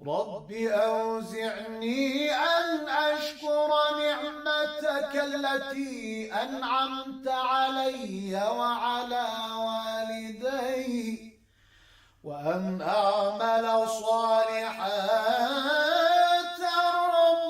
رب أوزعني أن أشكر نعمتك التي أنعمت علي وعلى والدي وأن أعمل صالحا ترضاه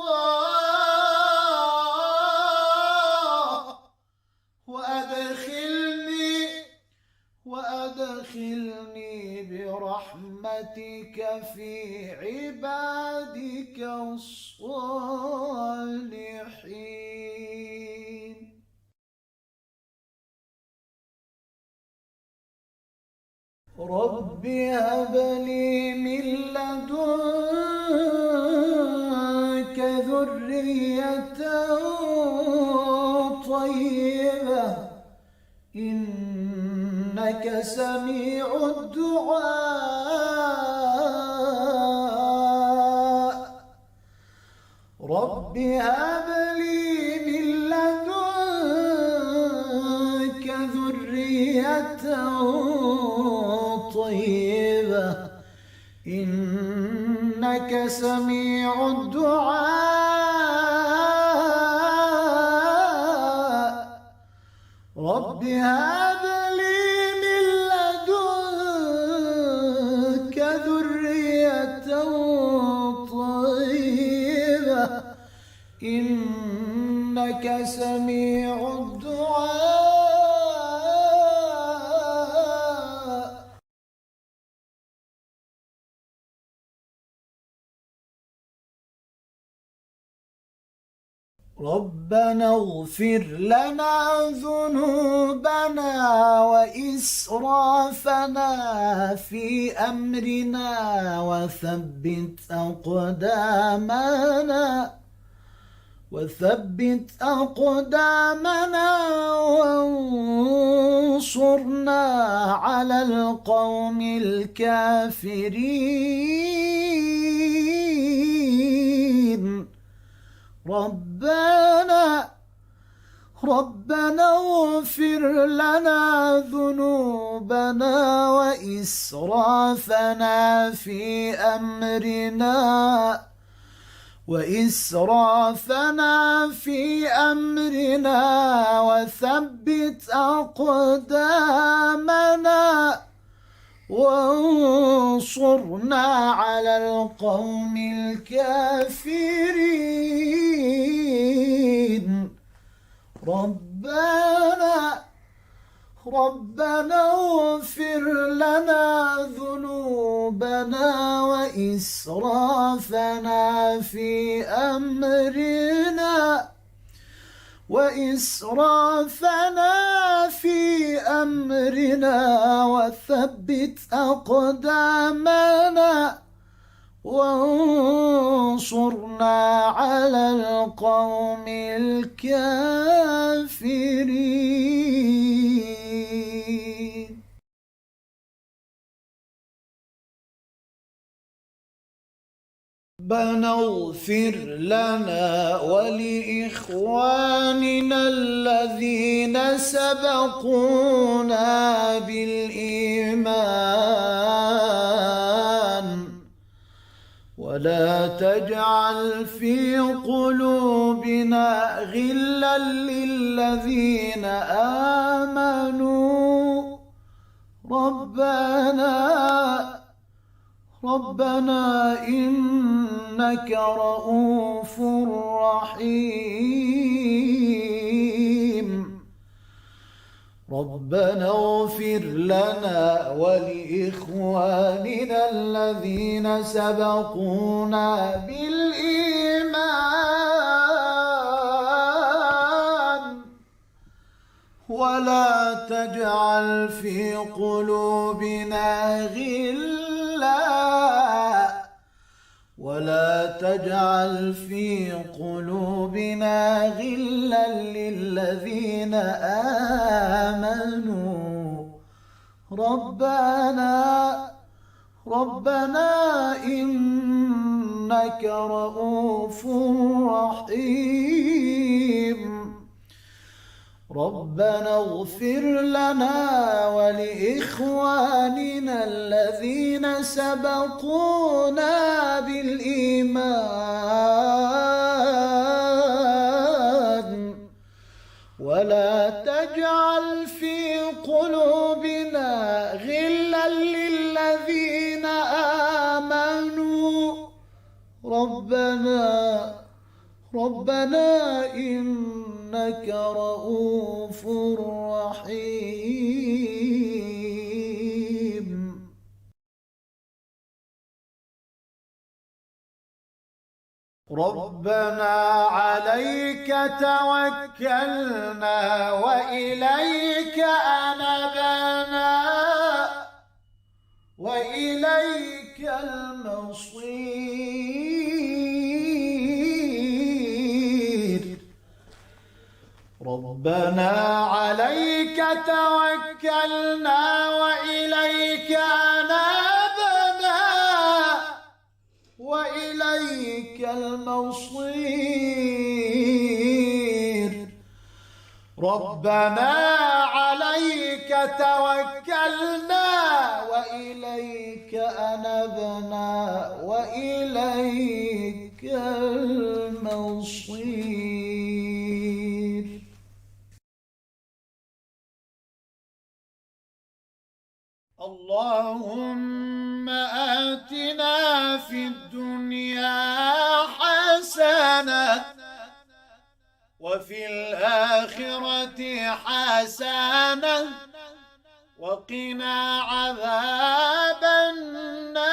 وأدخلني برحمتك في عبادك الصالحين. رب هب لي من لدنك ذرية طيبة إنك سميع الدعاء. رب هب لي من لدنك ذرية طيبة إنك سميع الدعاء. رب هب لي من لدنك ذرية طيبة إنك سميع الدعاء. ربنا اغفر لنا ذنوبنا وإسرافنا في أمرنا وثبت أقدامنا وانصرنا على القوم الكافرين. ربنا اغفر لنا ذنوبنا وإسرافنا في أمرنا وثبت أقدامنا وانصرنا على القوم الكافرين. ربنا اغفر لنا ذنوبنا وإسرافنا في أمرنا وثبت أقدامنا وانصرنا على القوم الكافرين. ربنا اغفر لنا ولإخواننا الذين سبقونا بالإيمان ولا تجعل في قلوبنا غلا للذين آمنوا ربنا إنك رؤوف رحيم. ربنا اغفر لنا ولإخواننا الذين سبقونا بالإيمان ولا تجعل في قلوبنا غلا للذين آمنوا ربنا إنك رؤوف رحيم. ربنا اغفر لنا ولإخواننا الذين سبقونا بالإيمان تجعل في قلوبنا غلا للذين آمنوا ربنا إنك رؤوف رحيم. ربنا عليك توكلنا وإليك أنبنا وإليك المصير. ربنا عليك توكلنا وإليك أنبنا وإليك المصير. ربنا عليك توكلنا وإليك أنبنا وإليك المصير. اللهم آتنا في الدنيا حسنة وفي الآخرة حسنة وقنا عذاب النار.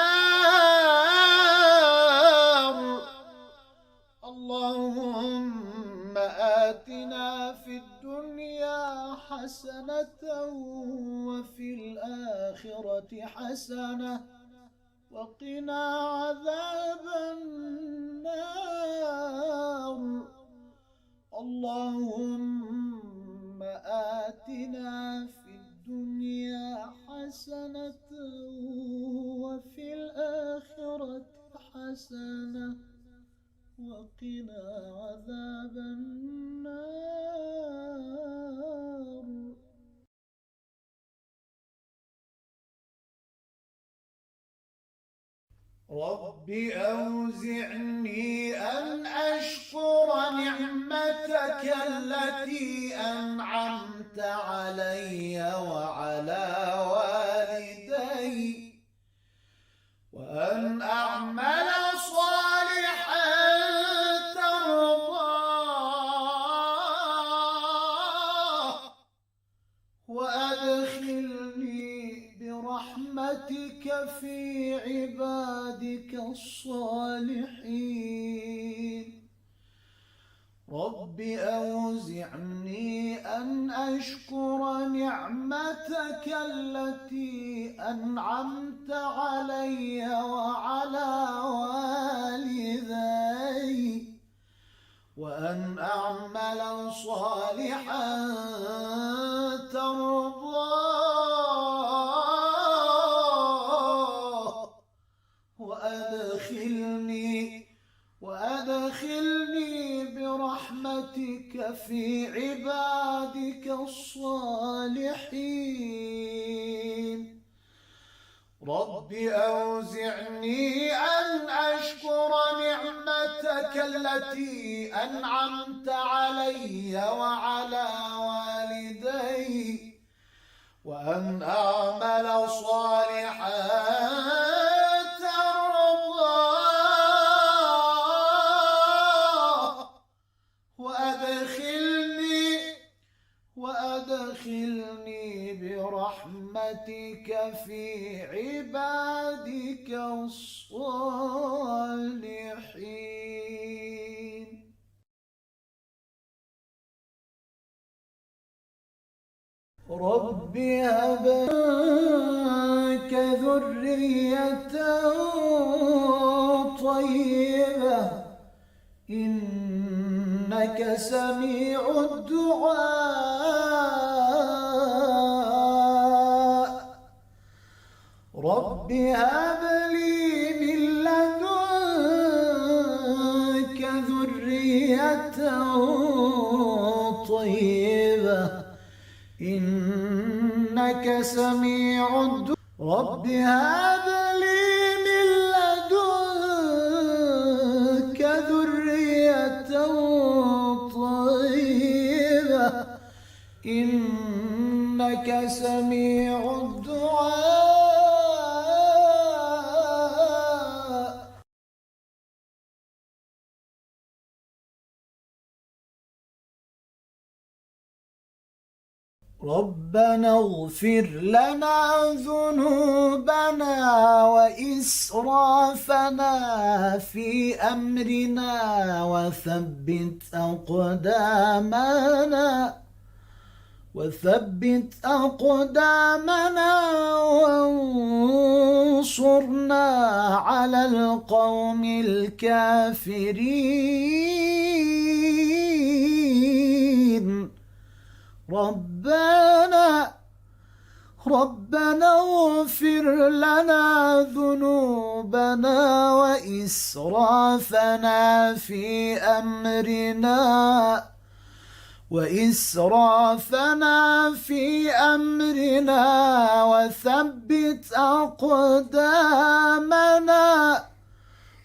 اللهم آتنا في الدنيا حسنة وفي الآخرة حسنة وقنا عذاب النار. اللهم آتنا في الدنيا حسنة وفي الآخرة حسنة وقنا عذاب النار. رب أوزعني أن أشكر نعمتك التي أنعمت علي وعلى والدي وأن أعمل صالحا ترضاه وأدخلني برحمتك في عبادك الصالحين. رب أوزعني أن أشكر نعمتك التي أنعمت علي وعلى والدي وأن أعمل صالحا ترضاه وأدخلني برحمتك في عبادك الصالحين. رب أوزعني أن أشكر نعمتك التي أنعمت علي وعلى والدي وأن أعمل صالحا ترضاه وأدخلني برحمتك في عبادك الصالحين. رب هب لك ذرية طيبة إنك سميع الدعاء. رب هب لي من لدنك ذرية طيبة إنك سميع الدعاء. رب هب لي من لدنك ذرية طيبة إنك سميع الدعاء. ربنا اغفر لنا ذنوبنا وإسرافنا في أمرنا وثبت أقدامنا وانصرنا على القوم الكافرين. ربنا اغفر لنا ذنوبنا وإسرافنا في أمرنا وثبت أقدامنا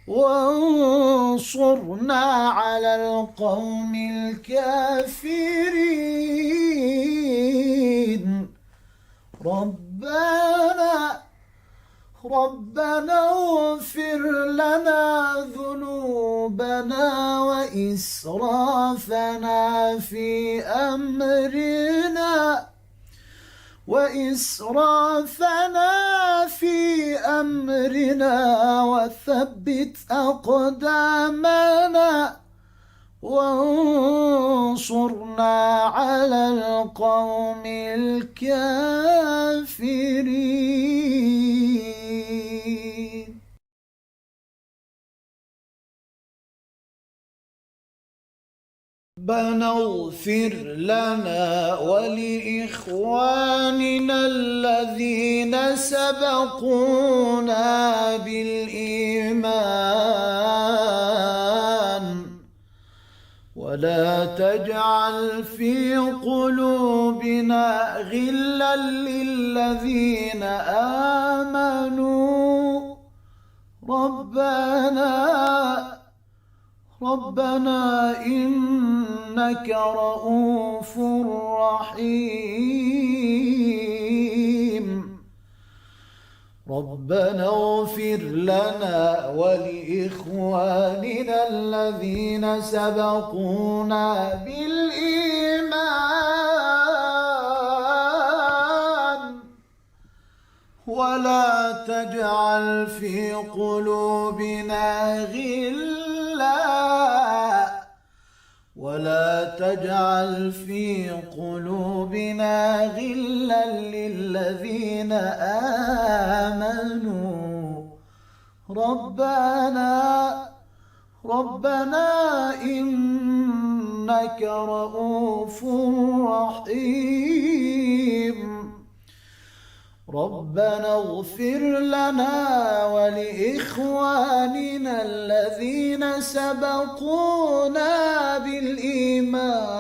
وانصرنا على القوم الكافرين. ربنا اغفر لنا ذنوبنا وإسرافنا في أمرنا وثبت أقدامنا وانصرنا على القوم الكافرين. ربنا اغفر لنا ولإخواننا الذين سبقونا بالإيمان ولا تجعل في قلوبنا غلا للذين آمنوا ربنا إنك رؤوف رحيم. ربنا اغفر لنا ولإخواننا الذين سبقونا بالإيمان ولا تجعل في قلوبنا غلا للذين آمنوا ربنا إنك رؤوف رحيم. ربنا اغفر لنا ولإخواننا الذين سبقونا بالإيمان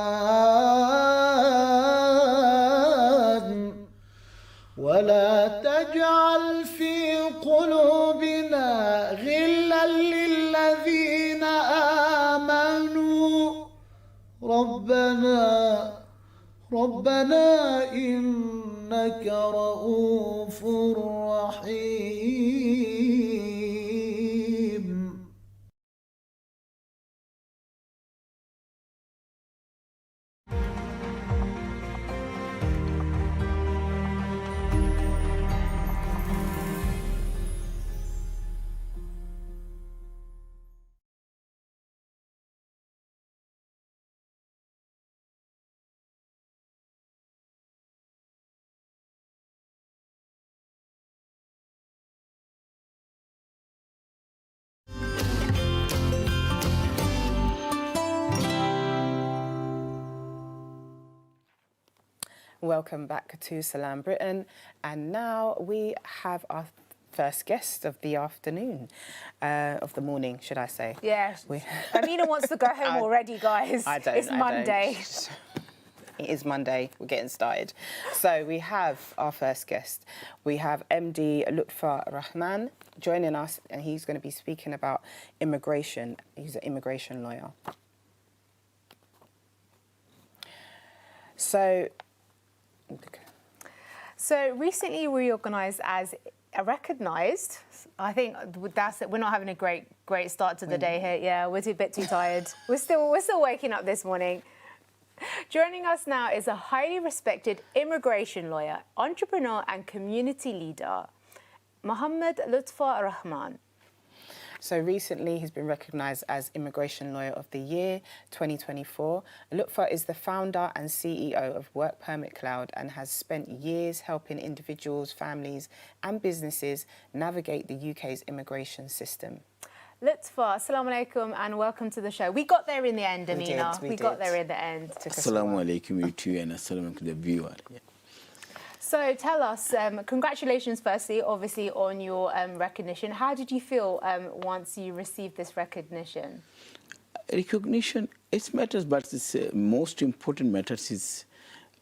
ولا تجعل في قلوبنا غلا للذين آمنوا ربنا إنك رؤوف رحيم. Welcome back to Salaam, Britain. And now we have our first guest of the afternoon, of the morning, should I say. Yes. Amina wants to go home already, guys. It's Monday. It is Monday. We're getting started. So we have our first guest. We have MD Lutfa Rahman joining us, and he's going to be speaking about immigration. He's an immigration lawyer. So... So recently reorganised as recognised. I think that's it. We're not having a great start to the day here. Yeah, we're a bit too tired. We're still waking up this morning. Joining us now is a highly respected immigration lawyer, entrepreneur and community leader, Mohammed Lutfa Rahman. So recently he's been recognised as Immigration Lawyer of the Year 2024. Lutfa is the founder and CEO of Work Permit Cloud and has spent years helping individuals, families and businesses navigate the UK's immigration system. Lutfa, assalamu alaikum and welcome to the show. We got there in the end, Amina. We got there in the end. Assalamu alaikum, you too, and assalamu to the viewer. Yeah. So tell us, congratulations firstly, obviously, on your recognition. How did you feel once you received this recognition? Recognition, it matters, but the most important matters is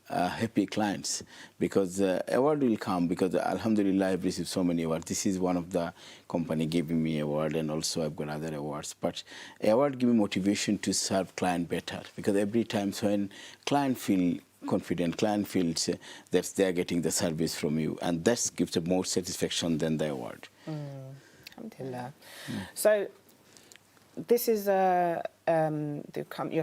happy clients, because award will come, because alhamdulillah I've received so many awards. This is one of the company giving me award, and also I've got other awards. But award give me motivation to serve client better, because every time when client feel confident, client feels that they're getting the service from you, and that gives a more satisfaction than the award. Alhamdulillah. So this is your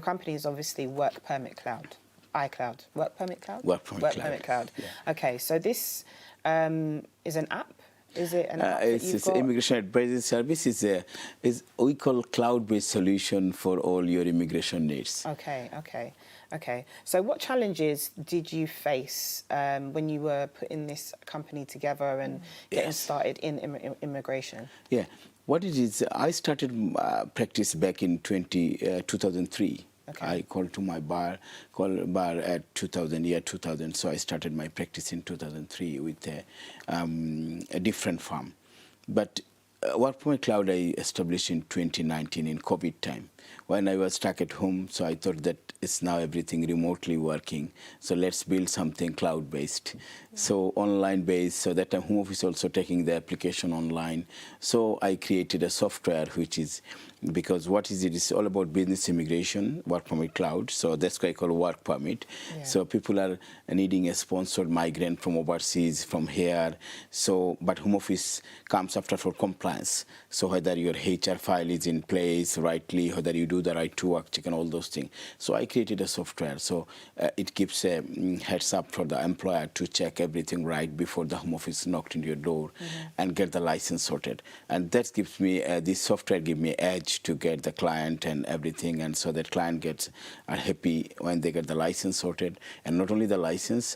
company is obviously Work Permit Cloud, iCloud, Work Permit Cloud. Work Permit Cloud. Yeah. Okay, so this is an app. Is it an app it's immigration advisory service. Is we call cloud-based solution for all your immigration needs. Okay. So what challenges did you face when you were putting this company together and getting started in immigration? Yeah, what it is, I started practice back in 2003. Okay. I called to my bar at 2000. So I started my practice in 2003 with a different firm. But Work Permit Cloud I established in 2019 in COVID time. When I was stuck at home, so I thought that it's now everything remotely working. So let's build something cloud-based. So online-based, so that home office also taking the application online. So I created a software which is, because what is it? It's all about business immigration, Work Permit Cloud. So that's why I call Work Permit. Yeah. So people are needing a sponsored migrant from overseas, from here. So, but home office comes after for compliance. So whether your HR file is in place rightly, whether you do the right to work check and all those things. So I created a software. So it gives a heads up for the employer to check everything right before the home office knocked into your door and get the license sorted. And that gives me, this software gives me edge to get the client and everything, and so that client gets happy when they get the license sorted. And not only the license,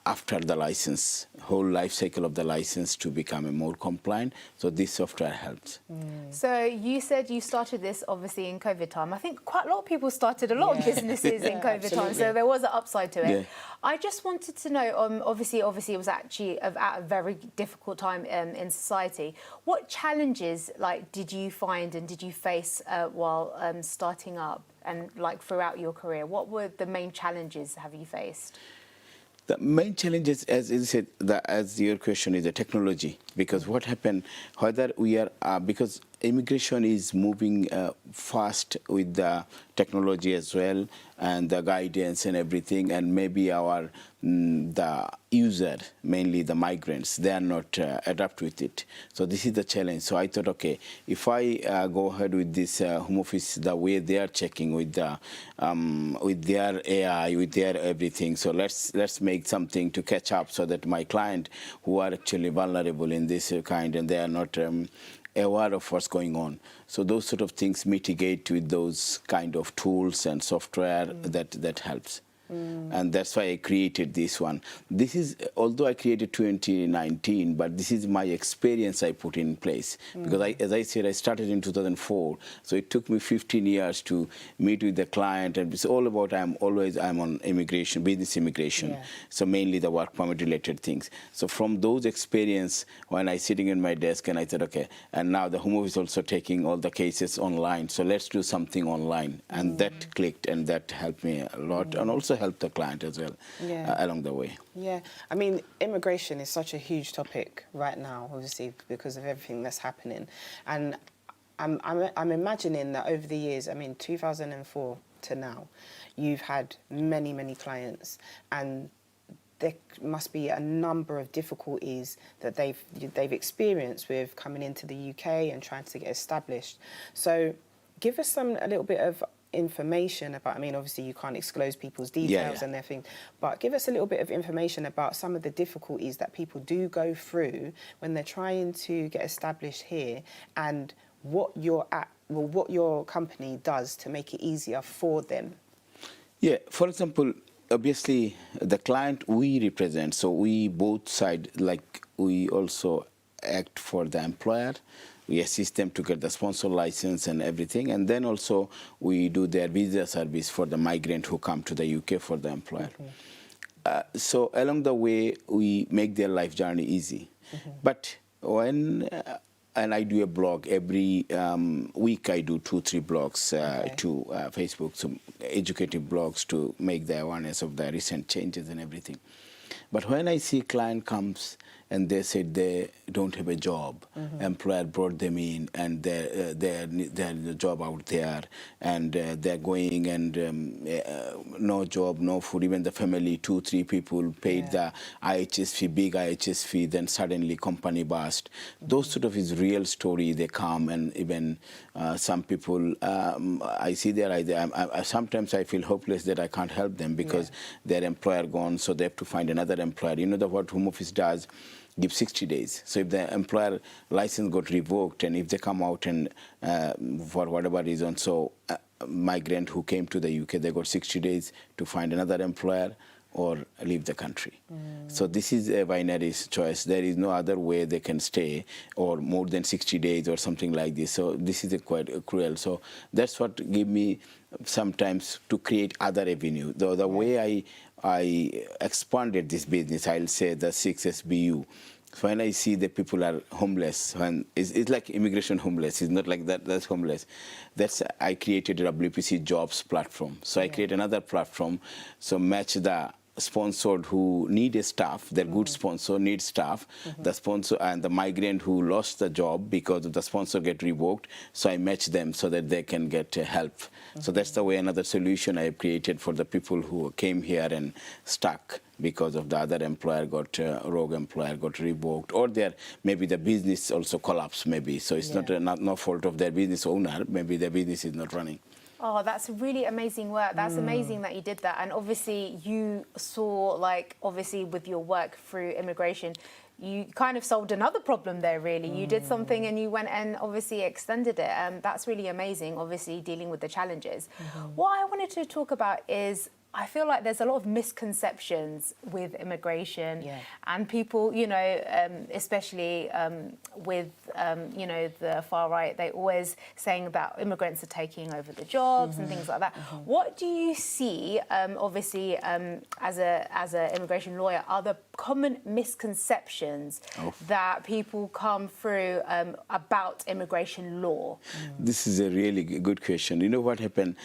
after the license, whole life cycle of the license to become a more compliant. So this software helps. So you said you started this obviously in COVID time. I think quite a lot of people started a lot of businesses in COVID time. So there was an upside to it. Yeah. I just wanted to know, obviously it was actually at a very difficult time in society. What challenges did you find and did you face while starting up and throughout your career? What were the main challenges have you faced? The main challenge is, as you said, as your question is the technology. Because what happened, whether we are, because immigration is moving fast with the technology as well, and the guidance and everything, and maybe the user, mainly the migrants, they are not adapt with it. So this is the challenge. So I thought, okay, if I go ahead with this home office, the way they are checking with their AI, with their everything. So let's make something to catch up, so that my client who are actually vulnerable in this kind, and they are not aware of what's going on. So those sort of things mitigate with those kind of tools and software that helps. And that's why I created this one. This is, although I created 2019, but this is my experience I put in place. Because as I said, I started in 2004. So it took me 15 years to meet with the client. And it's all about, I'm on immigration, business immigration. Yeah. So mainly the work permit related things. So from those experience, when I sitting in my desk and I said, okay, and now the home office is also taking all the cases online. So let's do something online. And that clicked, and that helped me a lot. And also help the client as well along the way. Yeah, I mean, immigration is such a huge topic right now, obviously, because of everything that's happening. And I'm imagining that over the years, I mean, 2004 to now, you've had many, many clients, and there must be a number of difficulties that they've experienced with coming into the UK and trying to get established. So give us a little bit of information about, I mean, obviously you can't disclose people's details and their thing, but give us a little bit of information about some of the difficulties that people do go through when they're trying to get established here, and what your company does to make it easier for them. Yeah, for example, obviously the client we represent, so we both sides, like we also act for the employer. We assist them to get the sponsor license and everything, and then also we do their visa service for the migrant who come to the UK for the employer. So along the way, we make their life journey easy. But when and I do a blog every week. I do 2-3 blogs to Facebook, some educative blogs to make the awareness of the recent changes and everything. But when I see client comes and they said they don't have a job, employer brought them in and they're a job out there, and they're going and no job, no food, even the family, 2-3 people paid the IHS fee, big IHS fee, then suddenly company bust. Those sort of is real story. They come, and even some people, I see sometimes I feel hopeless that I can't help them because their employer gone, so they have to find another employer. You know what Home Office does? Give 60 days. So if the employer license got revoked, and if they come out and for whatever reason, so migrant who came to the UK, they got 60 days to find another employer or leave the country. So this is a binary choice. There is no other way they can stay, or more than 60 days or something like this. So this is quite cruel. So that's what give me sometimes to create other avenue. The way I expanded this business, I'll say the 6SBU. So when I see that people are homeless, when it's like immigration homeless, it's not like that's homeless. I created a WPC jobs platform. So I create another platform, so match the sponsored who need a staff, their good sponsor needs staff, the sponsor and the migrant who lost the job because of the sponsor get revoked, so I match them so that they can get help. So that's the way, another solution I have created for the people who came here and stuck because of the other employer got, rogue employer got revoked, or maybe the business also collapsed maybe, so it's not no fault of their business owner, maybe the business is not running. Oh, that's really amazing work. That's amazing that you did that. And obviously you saw, like, obviously with your work through immigration, you kind of solved another problem there, really. You did something and you went and obviously extended it. That's really amazing, obviously, dealing with the challenges. What I wanted to talk about is, I feel like there's a lot of misconceptions with immigration, and people, you know, especially with, you know, the far right, they always saying that immigrants are taking over the jobs and things like that. What do you see, obviously, as a immigration lawyer, are the common misconceptions that people come through about immigration law? This is a really good question. You know what happened?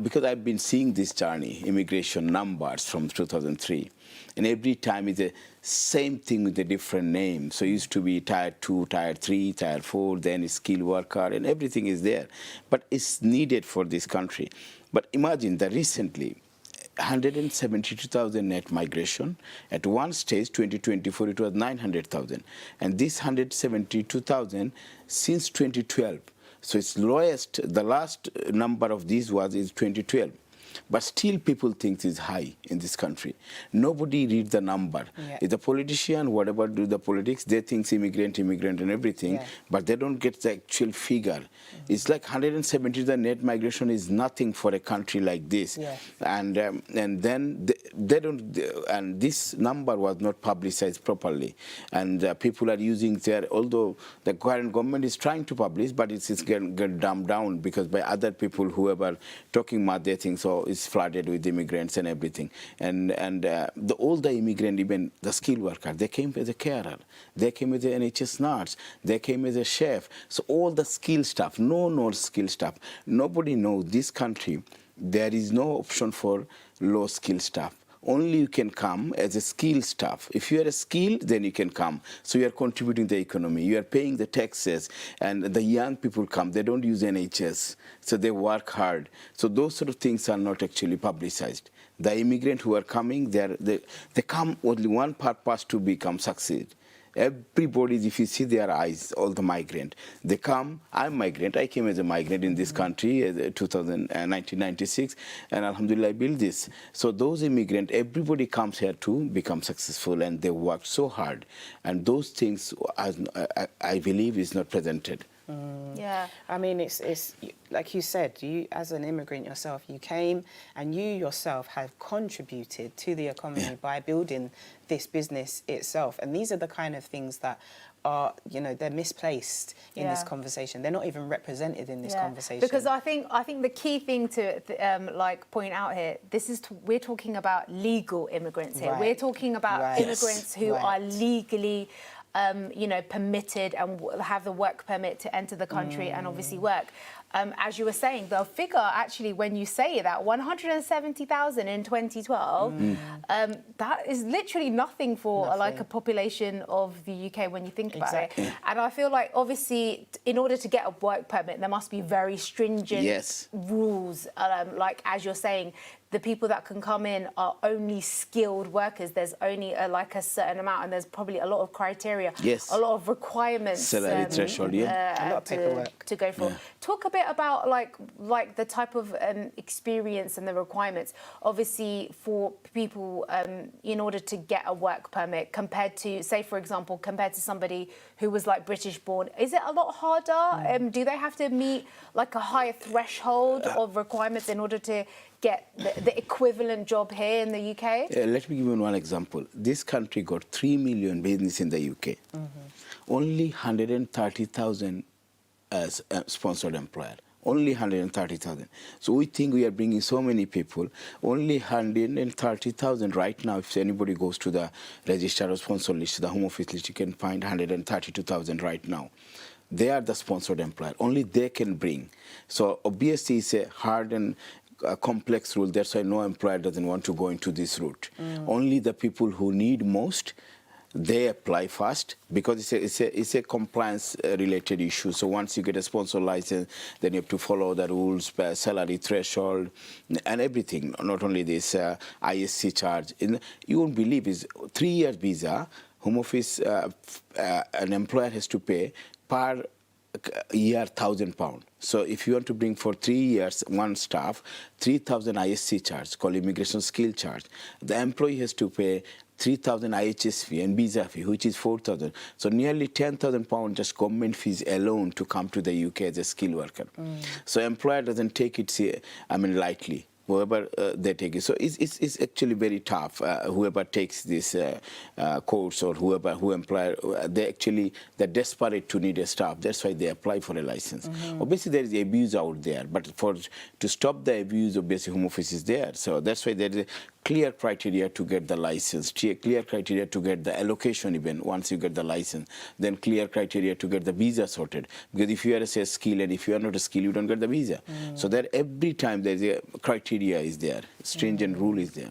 Because I've been seeing this journey, immigration numbers from 2003, and every time it's the same thing with a different name. So it used to be Tier 2, Tier 3, Tier 4, then skilled worker, and everything is there. But it's needed for this country. But imagine that recently, 172,000 net migration. At one stage, 2024, it was 900,000. And this 172,000 since 2012. So it's lowest, the last number of these is 2012. But still people think it's high in this country. Nobody read the number. If the politician, whatever do the politics, they think immigrant and everything, but they don't get the actual figure. It's like 170, the net migration is nothing for a country like this. And then they don't, and this number was not publicized properly. And people are using although the current government is trying to publish, but it's getting dumbed down because by other people, whoever talking about their things, so is flooded with immigrants and everything. And all the immigrant, even the skilled worker, they came as a carer, they came as an NHS nurse, they came as a chef. So all the skill stuff, no skill stuff. Nobody knows this country, there is no option for low skill staff. Only you can come as a skilled staff. If you are a skilled, then you can come. So you are contributing to the economy. You are paying the taxes, and the young people come. They don't use NHS, so they work hard. So those sort of things are not actually publicized. The immigrant who are coming, they come only one purpose to become succeed. Everybody, if you see their eyes, all the migrant, they come. I'm migrant. I came as a migrant in this country, 1996, and Alhamdulillah, I built this. So those immigrants, everybody comes here to become successful, and they work so hard. And those things, I believe, is not presented. Yeah. I mean, it's like you said, you as an immigrant yourself, you came and you yourself have contributed to the economy by building this business itself. And these are the kind of things that are, you know, they're misplaced in this conversation. They're not even represented in this conversation. Because I think the key thing to like point out here, we're talking about legal immigrants here. Right. We're talking about immigrants who are legally you know, permitted and have the work permit to enter the country and obviously work. As you were saying, the figure actually, when you say that, 170,000 in 2012, that is literally nothing for like a population of the UK when you think about it. And I feel like, obviously, in order to get a work permit, there must be very stringent rules. Like, as you're saying, the people that can come in are only skilled workers. There's only like a certain amount, and there's probably a lot of criteria, a lot of requirements, salary threshold, a lot of paperwork to go for. Talk a bit about like the type of experience and the requirements, obviously, for people in order to get a work permit compared to, say, for example, compared to somebody who was like British born. Is it a lot harder? Do they have to meet like a higher threshold of requirements in order to get the equivalent job here in the UK? Let me give you one example. This country got 3 million business in the UK. Only 130,000 as sponsored employer. Only 130,000. So we think we are bringing so many people. Only 130,000 right now. If anybody goes to the register or sponsor list, the Home Office list, you can find 132,000 right now. They are the sponsored employer. Only they can bring. So obviously it's a hard and complex rule. That's why no employer doesn't want to go into this route. Only the people who need most, they apply first, because it's a compliance related issue. So once you get a sponsor license, then you have to follow the rules, salary threshold, and everything. Not only this ISC charge. You won't believe, is 3 years visa. Home Office, an employer has to pay per year £1,000. So if you want to bring for 3 years one staff, 3,000 ISC charge, called immigration skill charge. The employee has to pay 3,000 IHS fee and visa fee, which is 4,000. So nearly £10,000 just government fees alone to come to the UK as a skilled worker. So employer doesn't take it, lightly. Whoever they take it. So it's actually very tough. Whoever takes this course or who employer, they're desperate to need a staff. That's why they apply for a license. Obviously, there is abuse out there, but to stop the abuse, obviously, Home Office is there. So that's why there is a clear criteria to get the license, clear criteria to get the allocation even once you get the license, then clear criteria to get the visa sorted. Because if you are a skill and if you are not a skill, you don't get the visa. So that every time there's a criteria is there, stringent rule is there.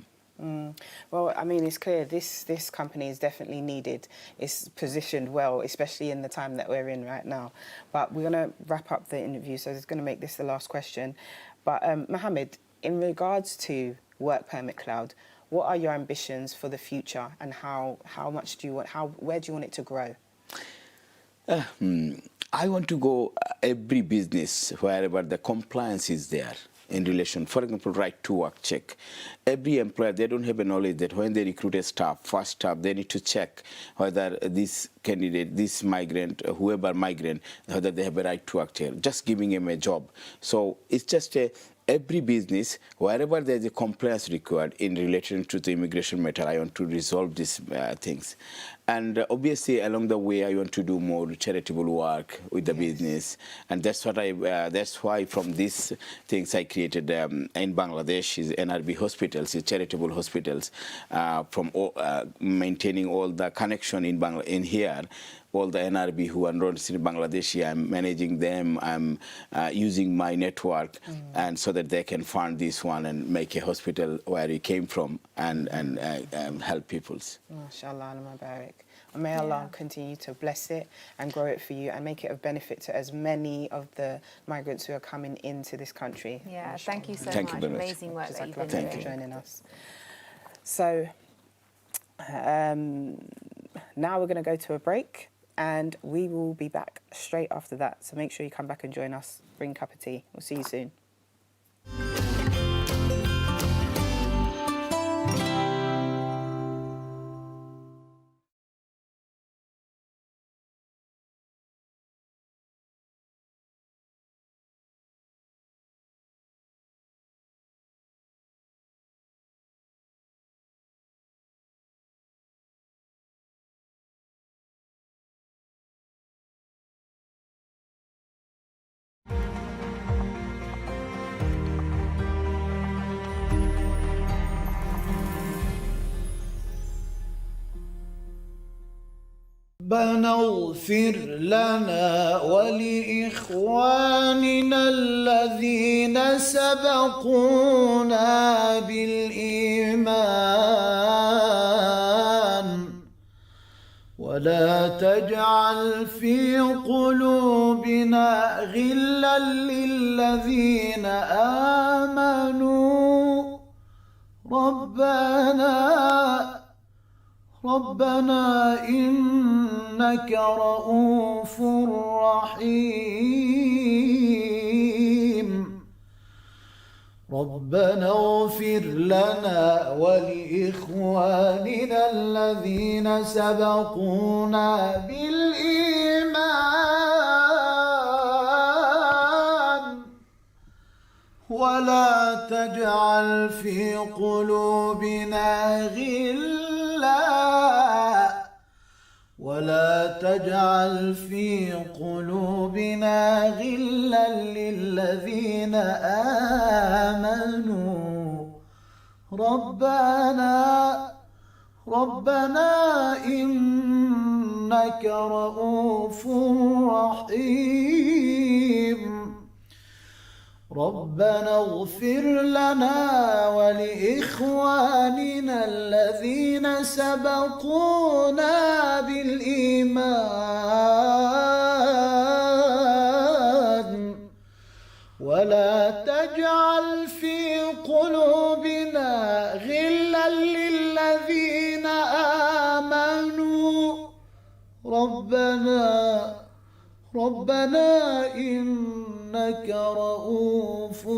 Well, I mean, it's clear this company is definitely needed. It's positioned well, especially in the time that we're in right now. But we're going to wrap up the interview, so I was going to make this the last question. But Mohammed, in regards to Work Permit Cloud, what are your ambitions for the future, and how much do you want? Where do you want it to grow? I want to go every business wherever the compliance is there in relation. For example, right to work check. Every employer, they don't have a knowledge that when they recruit a staff, first staff, they need to check whether this candidate, this migrant, whoever migrant, whether they have a right to work check. Just giving him a job. So it's just every business, wherever there's a compliance required in relation to the immigration matter, I want to resolve these things. And obviously, along the way, I want to do more charitable work with the business, and that's what that's why from these things I created in Bangladesh is NRB hospitals, is charitable hospitals, from maintaining all the connection in here. All the NRB who are enrolled in Bangladesh, I'm managing them. I'm using my network, and so that they can fund this one and make a hospital where he came from and help people. MashaAllah, Mubarak. And may Allah continue to bless it and grow it for you and make it of benefit to as many of the migrants who are coming into this country. Yeah, thank you so Thank you much. very much. Amazing work that you've been Thank you doing. for joining us. So now we're going to go to a break and we will be back straight after that. So make sure you come back and join us. Bring a cup of tea. We'll see you soon. ربنا اغفر لنا ولإخواننا الذين سبقونا بالإيمان ولا تجعل في قلوبنا غلا للذين آمنوا ربنا إنك رؤوف رحيم ربنا اغفر لنا ولإخواننا الذين سبقونا بالإيمان ولا تجعل في قلوبنا غلا للذين آمنوا ربنا إنك رؤوف رحيم ربنا اغفر لنا ولإخواننا الذين سبقونا بالإيمان ولا تجعل في قلوبنا غلا للذين آمنوا ربنا إنك رؤوف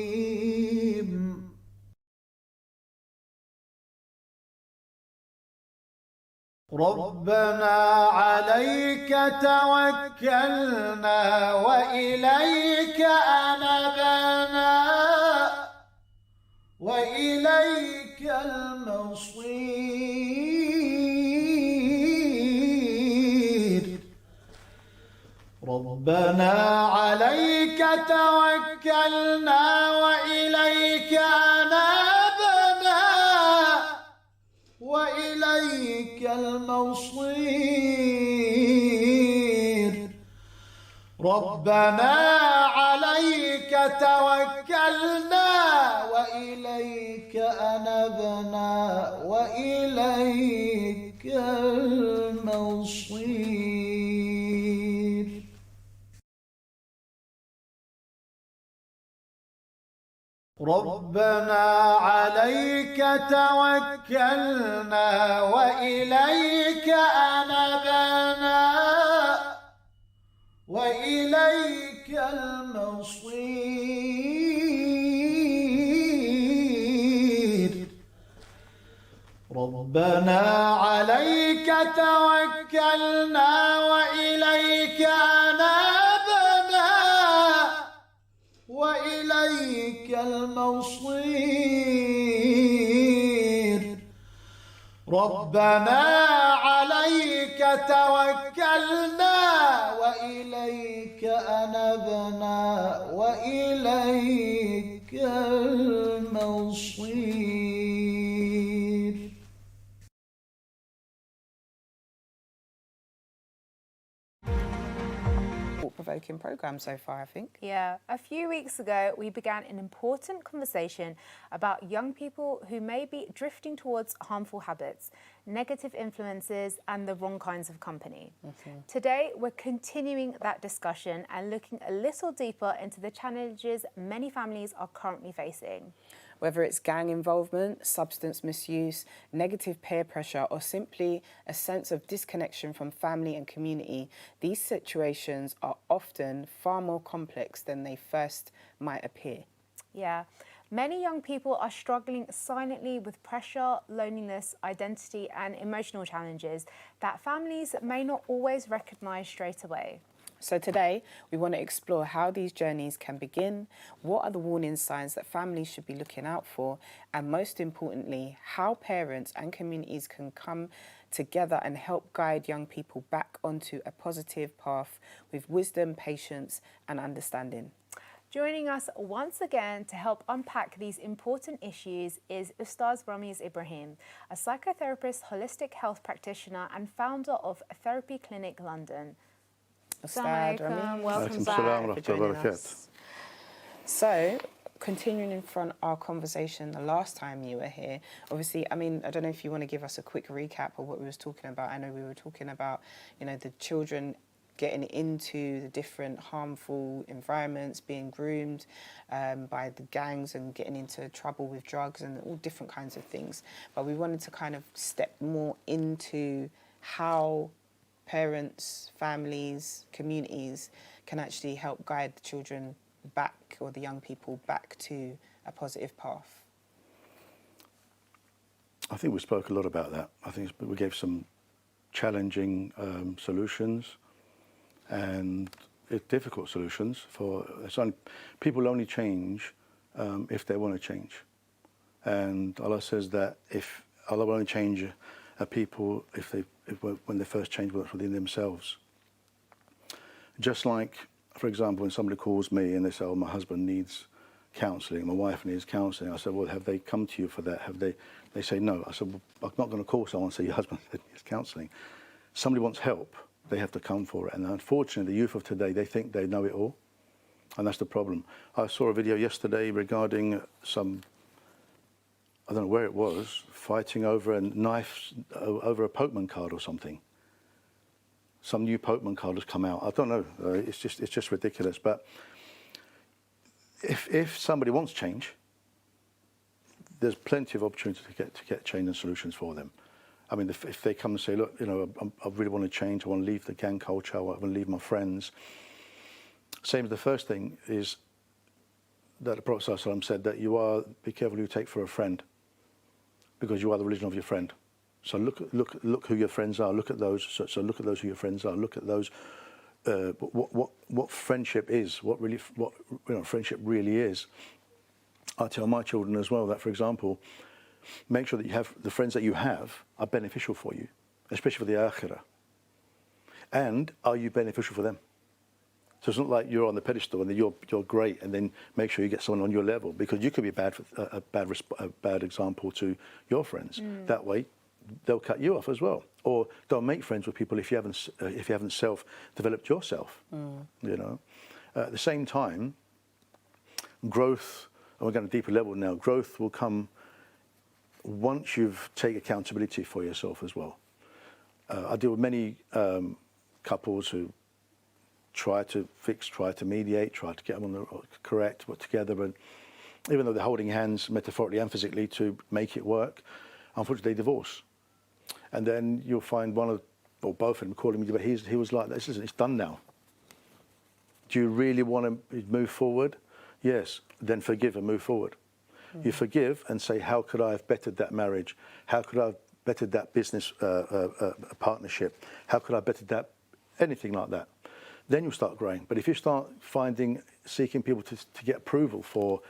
رحيم ربنا عليك توكلنا وإليك أنبنا وإليك المصير ربنا عليك توكلنا وإليك أنبنا وإليك المصير ربنا عليك توكلنا وإليك أنبنا وإليك المصير ربنا عليك توكلنا وإليك أنبنا وإليك المصير ربنا عليك توكلنا وإليك أنبنا وإليك المصير ربنا عليك توكلنا وإليك أنبنا وإليك المصير thought-provoking programme so far, I think. Yeah, a few weeks ago, we began an important conversation about young people who may be drifting towards harmful habits, negative influences, and the wrong kinds of company. Today, we're continuing that discussion and looking a little deeper into the challenges many families are currently facing. Whether it's gang involvement, substance misuse, negative peer pressure, or simply a sense of disconnection from family and community, these situations are often far more complex than they first might appear. Yeah. Many young people are struggling silently with pressure, loneliness, identity, and emotional challenges that families may not always recognise straight away. So today, we want to explore how these journeys can begin, what are the warning signs that families should be looking out for, and most importantly, how parents and communities can come together and help guide young people back onto a positive path with wisdom, patience, and understanding. Joining us once again to help unpack these important issues is Ustaz Ramiz Ibrahim, a psychotherapist, holistic health practitioner, and founder of Therapy Clinic London. Ustad Assalamu alaikum, Ramiz. welcome Salaam back. for joining us. So, continuing from our conversation the last time you were here, obviously, I mean, I don't know if you want to give us a quick recap of what we was talking about. I know we were talking about, you know, the children getting into the different harmful environments, being groomed by the gangs and getting into trouble with drugs and all different kinds of things. But we wanted to kind of step more into how parents, families, communities can actually help guide the children back, or the young people back, to a positive path. I think we spoke a lot about that. I think we gave some challenging solutions and difficult solutions. People only change if they want to change. And Allah says that if Allah will only change a people when they first change within themselves. Just like, for example, when somebody calls me and they say, "Oh, my husband needs counselling, my wife needs counselling," I said, "Well, have they come to you for that? Have they?" They say no. I said, "Well, I'm not going to call someone and say your husband needs counselling." Somebody wants help, they have to come for it. And unfortunately, the youth of today, they think they know it all, and that's the problem. I saw a video yesterday regarding I don't know where it was, fighting over a knife, over a Pokemon card or something. Some new Pokemon card has come out. I don't know. It's just ridiculous. But if somebody wants change, there's plenty of opportunity to get change and solutions for them. I mean, if they come and say, "Look, you know, I really want to change. I want to leave the gang culture. I want to leave my friends." Same as the first thing is that the Prophet ﷺ said that be careful who you take for a friend, because you are the religion of your friend. So look who your friends are. Look at those. So look at those who your friends are. Look at those. What friendship is. What friendship really is. I tell my children as well that, for example, make sure that the friends that you have are beneficial for you, especially for the akhirah. And are you beneficial for them? So it's not like you're on the pedestal and then you're great, and then make sure you get someone on your level, because you could be a bad example to your friends. That way, they'll cut you off as well. Or don't make friends with people if you haven't self-developed yourself. You know. At the same time, growth, and we're going to a deeper level now. Growth will come once you've taken accountability for yourself as well. I deal with many couples who try to fix, try to mediate, try to get them on the correct, put together, but even though they're holding hands metaphorically and physically to make it work, unfortunately they divorce. And then you'll find one or both of them calling me, but he was like, "This isn't, it's done now. Do you really want to move forward?" Yes, then forgive and move forward. You forgive and say, "How could I have bettered that marriage? How could I have bettered that business partnership? How could I have bettered that?" Anything like that. Then you'll start growing. But if you start seeking people to get approval for,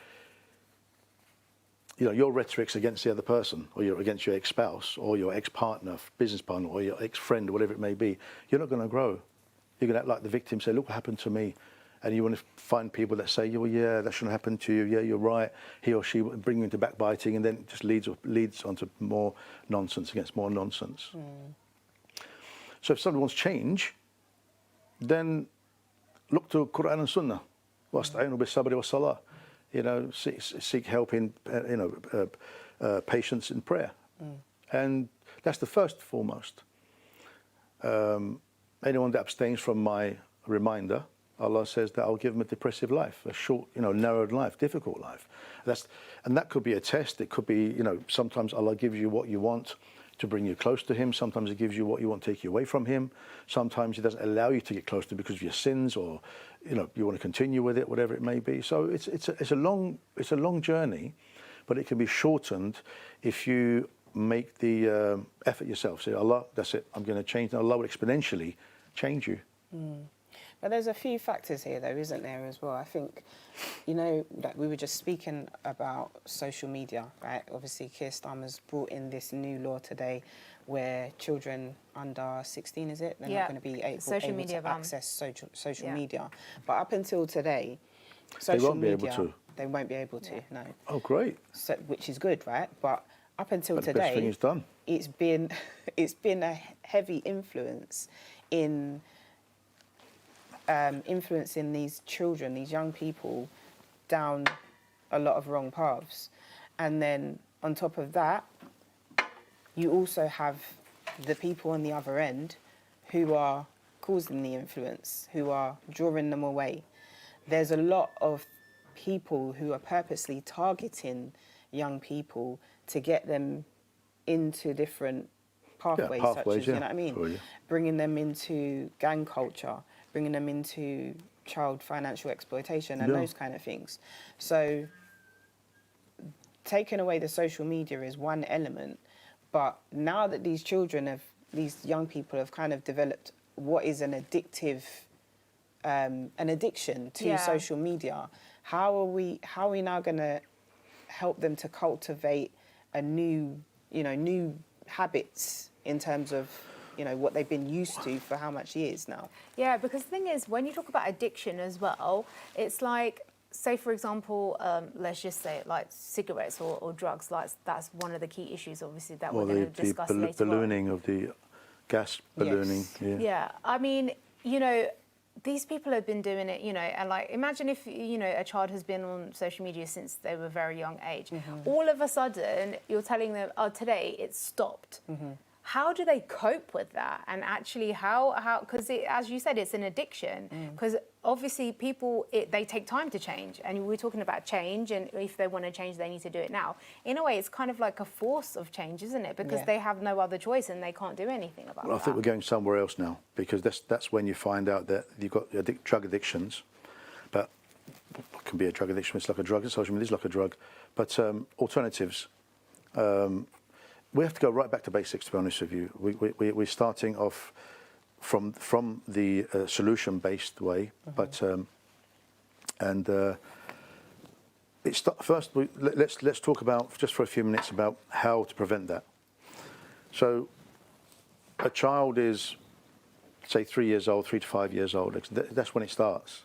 you know, your rhetorics against the other person, or you're against your ex-spouse, or your ex-partner, business partner, or your ex-friend, or whatever it may be, you're not going to grow. You're going to act like the victim, say, "Look what happened to me." And you want to find people that say, "Well, yeah, that shouldn't happen to you. Yeah, you're right." He or she will bring you into backbiting, and then it just leads onto more nonsense against more nonsense. So if someone wants change, then look to Quran and Sunnah. وَاسْتَعِينُوا بِالصَّبْرِ وَالصَّلَاةِ. You know, seek help in, patience in prayer. And that's the first and foremost. Anyone that abstains from my reminder, Allah says that I'll give them a depressive life, a short, narrowed life, difficult life. And that could be a test. It could be, sometimes Allah gives you what you want to bring you close to Him. Sometimes He gives you what you want to take you away from Him. Sometimes He doesn't allow you to get close to Him because of your sins, or you want to continue with it, whatever it may be. So it's a long journey, but it can be shortened if you make the effort yourself. Say, Allah, that's it. I'm going to change. And Allah will exponentially change you. But there's a few factors here, though, isn't there, as well? I think, that we were just speaking about social media, right? Obviously, Keir Starmer's brought in this new law today where children under 16, is it? They're not going to be able to access social media. But up until today, social media, they won't be able to, no. Oh, great. So, which is good, right? But up until today, the best thing is done. It's been a heavy influence in influencing these children, these young people, down a lot of wrong paths. And then on top of that, you also have the people on the other end who are causing the influence, who are drawing them away. There's a lot of people who are purposely targeting young people to get them into different pathways, such as, you know what I mean? Sure, bringing them into gang culture, bringing them into child financial exploitation and those kind of things. So taking away the social media is one element, but now that these young people have kind of developed what is an addiction to social media, how are we now going to help them to cultivate a new habits in terms of what they've been used to for how much years now? Yeah, because the thing is, when you talk about addiction as well, it's like, say for example, let's just say like cigarettes or drugs. Like that's one of the key issues, obviously, that we're going to discuss later. Ballooning of the gas ballooning. Yes. Yeah, I mean, these people have been doing it, and like imagine if a child has been on social media since they were a very young age. All of a sudden, you're telling them, "Oh, today it's stopped." How do they cope with that? And actually, how? Because as you said, it's an addiction. Because obviously, people they take time to change, and we're talking about change. And if they want to change, they need to do it now. In a way, it's kind of like a force of change, isn't it? Because they have no other choice, and they can't do anything about it. Well, I think we're going somewhere else now, because that's when you find out that you've got drug addictions, but it can be a drug addiction. It's like a drug. Social media is like a drug, but alternatives. We have to go right back to basics, to be honest with you. We're starting off from the solution-based way, but first let's talk about, just for a few minutes, about how to prevent that. So a child is, say, 3 years old, 3 to 5 years old. That's when it starts.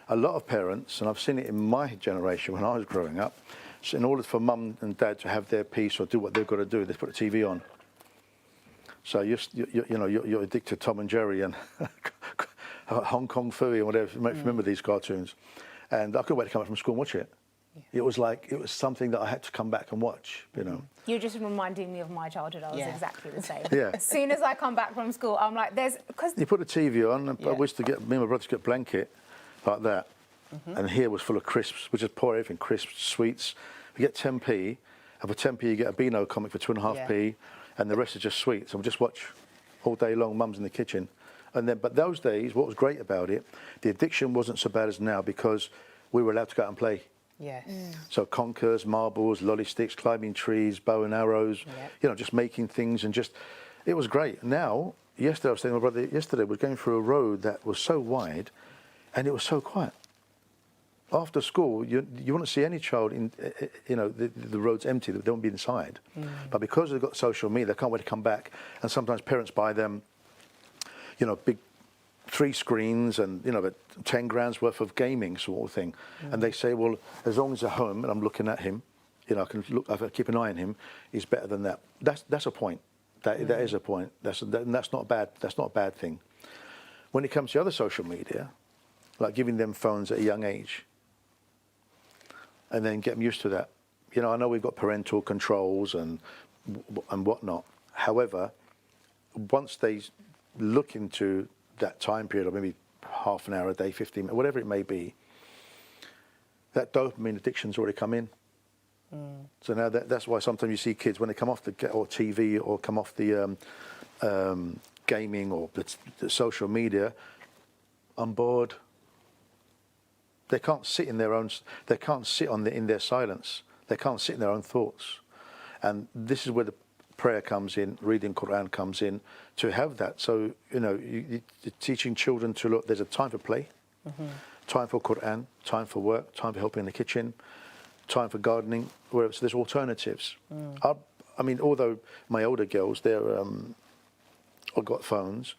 A lot of parents, and I've seen it in my generation when I was growing up, so in order for mum and dad to have their peace or do what they've got to do, they put the TV on. So you're addicted to Tom and Jerry and Hong Kong Phooey and whatever. You might remember these cartoons, and I couldn't wait to come back from school and watch it. It was something that I had to come back and watch. You're just reminding me of my childhood. I was exactly the same. Yeah. As soon as I come back from school, I'm like, because you put the TV on. I used to me and my brother to get a blanket like that. And here was full of crisps. We just pour everything, crisps, sweets. We get 10p. And for 10p, you get a Beano comic for 2.5p. And the rest is just sweets. And we just watch all day long. Mum's in the kitchen. But those days, what was great about it, the addiction wasn't so bad as now, because we were allowed to go out and play. Yes. So conkers, marbles, lolly sticks, climbing trees, bow and arrows, just making things, and it was great. Now, yesterday, I was saying to my brother, we were going through a road that was so wide and it was so quiet. After school, you wouldn't see any child in, the road's empty, they won't be inside. But because they've got social media, they can't wait to come back. And sometimes parents buy them, big 3 screens and, 10 grand's worth of gaming sort of thing. And they say, well, as long as they're home and I'm looking at him, I can keep an eye on him, he's better than that. That's a point. That is a point. That's not bad. That's not a bad thing. When it comes to other social media, like giving them phones at a young age, and then get them used to that. You know, I know we've got parental controls and whatnot. However, once they look into that time period, or maybe half an hour a day, 15 minutes, whatever it may be, that dopamine addiction's already come in. So now that's why sometimes you see kids, when they come off the TV or come off the gaming or the social media, I'm bored. They can't sit in their own. They can't sit in their silence. They can't sit in their own thoughts. And this is where the prayer comes in, reading Quran comes in, to have that. So, you know, you're teaching children to look, there's a time for play, time for Quran, time for work, time for helping in the kitchen, time for gardening, so there's alternatives. I mean, although my older girls, I've got phones.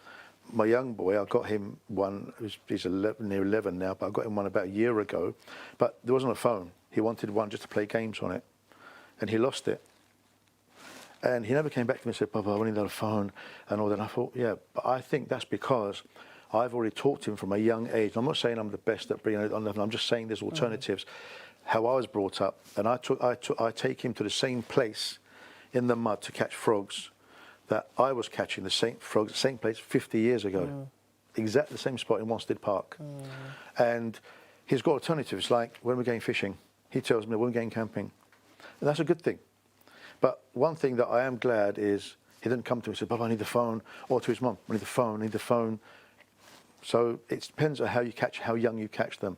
My young boy, I got him one, he's 11, near 11 now, but I got him one about a year ago. But there wasn't a phone. He wanted one just to play games on it. And he lost it. And he never came back to me and said, Papa, I need a phone and all that. And I thought, yeah, but I think that's because I've already taught him from a young age. I'm not saying I'm the best at bringing it on, I'm just saying there's alternatives. How I was brought up, and I take him to the same place in the mud to catch frogs that I was catching the same frogs, the same place 50 years ago. Exactly the same spot in Wanstead Park. And he's got alternatives, like when we're going fishing, he tells me when we're going camping. And that's a good thing. But one thing that I am glad is he didn't come to me and say, Papa, I need the phone, or to his mum, I need the phone, I need the phone. So it depends on how young you catch them.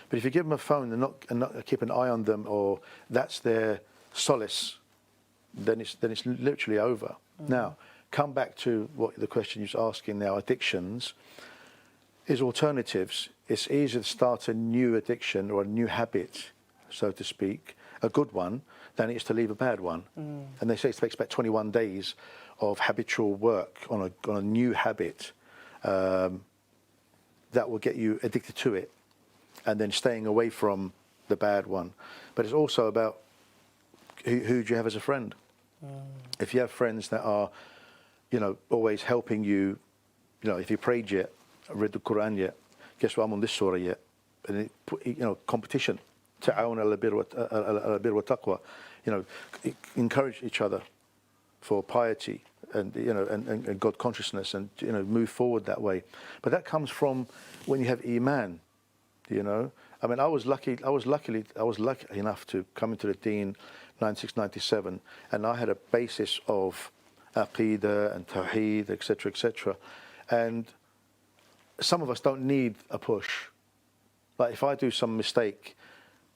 But if you give them a phone and not keep an eye on them, or that's their solace, then it's literally over. Now, come back to what the question you're asking now, addictions, is alternatives. It's easier to start a new addiction or a new habit, so to speak, a good one, than it is to leave a bad one. And they say it takes about 21 days of habitual work on a new habit that will get you addicted to it, and then staying away from the bad one. But it's also about who do you have as a friend. If you have friends that are, you know, always helping you, you know, if you prayed yet, read the Quran yet, guess what, I'm on this surah yet. And, you know, competition. Ta'awun ala birr wa taqwa. You know, encourage each other for piety and, you know, and God consciousness, and, you know, move forward that way. But that comes from when you have Iman, you know. I mean, I was lucky enough to come into the Deen 96, 97, and I had a basis of Aqidah and Tawheed, etc., etc. And some of us don't need a push. Like if I do some mistake,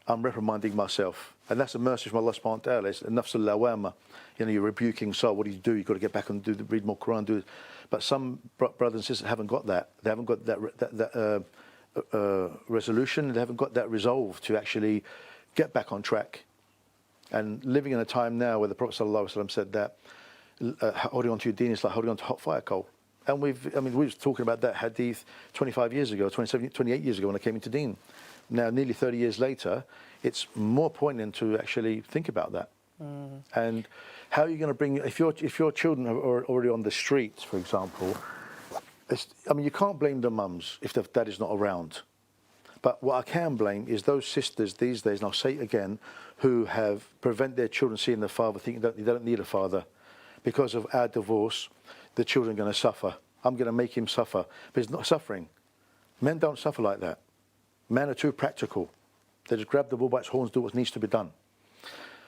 I'm reprimanding myself. And that's a mercy from Allah subhanahu wa ta'ala. It's nafs al-lawama. You know, you're rebuking soul. What do? You've got to get back and read more Quran, do it. But some brothers and sisters haven't got that. They haven't got that resolution. They haven't got that resolve to actually get back on track. And living in a time now where the Prophet ﷺ said that holding on to your deen is like holding on to hot fire coal. And we were talking about that hadith 25 years ago, 28 years ago when I came into deen. Now, nearly 30 years later, it's more poignant to actually think about that. And how are you going to bring, if your children are already on the streets, for example, you can't blame the mums if the dad is not around. But what I can blame is those sisters these days, and I'll say it again, who have prevented their children seeing their father, thinking that they don't need a father. Because of our divorce, the children are going to suffer. I'm going to make him suffer. But he's not suffering. Men don't suffer like that. Men are too practical. They just grab the bull by its horns, do what needs to be done.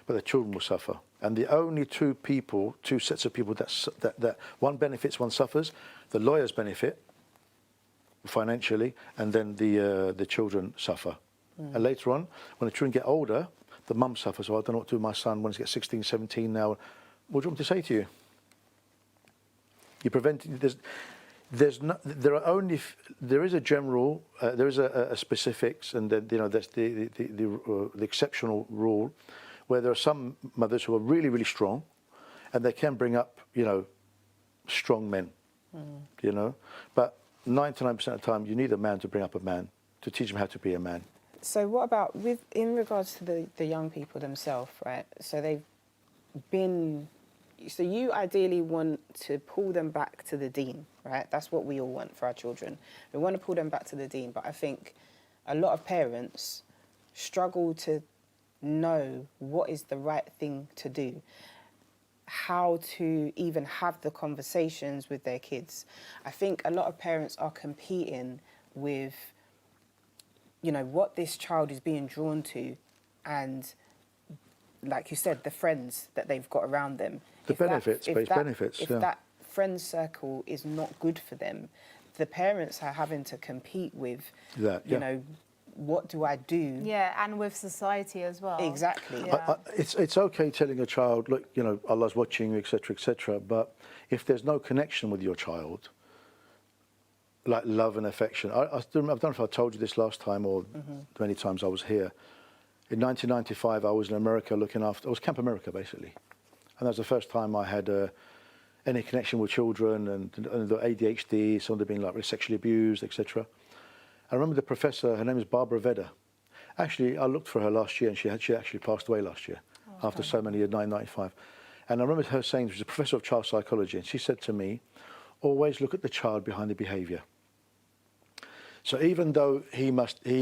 But the children will suffer. And the only two sets of people that one benefits, one suffers, the lawyers benefit financially, and then the children suffer. And later on, when the children get older, the mum suffers. Oh, I don't know what to do with my son when he gets 16, 17 now. What do you want me to say to you? You prevent. There is a general. There is a specifics, and then, you know, that's the exceptional rule, where there are some mothers who are really, really strong, and they can bring up, you know, strong men. You know, but 99% of the time, you need a man to bring up a man, to teach him how to be a man. So what about in regards to the young people themselves, right? So they've been so you ideally want to pull them back to the deen, right? That's what we all want for our children. We want to pull them back to the deen, but I think a lot of parents struggle to know what is the right thing to do, how to even have the conversations with their kids. I think a lot of parents are competing with, you know, what this child is being drawn to, and like you said, the friends that they've got around them. The benefits, based benefits. If that friend circle is not good for them, the parents are having to compete with, you know, what do I do? Yeah, and with society as well. Exactly. Yeah. It's okay telling a child, look, you know, Allah's watching you, etc., but if there's no connection with your child, like love and affection, I don't know if I told you this last time or many times I was here. In 1995, I was in America looking after, I was Camp America basically. And that was the first time I had any connection with children and the ADHD, some of them being like sexually abused, etc. I remember the professor, her name is Barbara Vedder. Actually, I looked for her last year and she actually passed away last year after so many years, 1995. And I remember her saying, she was a professor of child psychology, and she said to me, always look at the child behind the behaviour. So even though he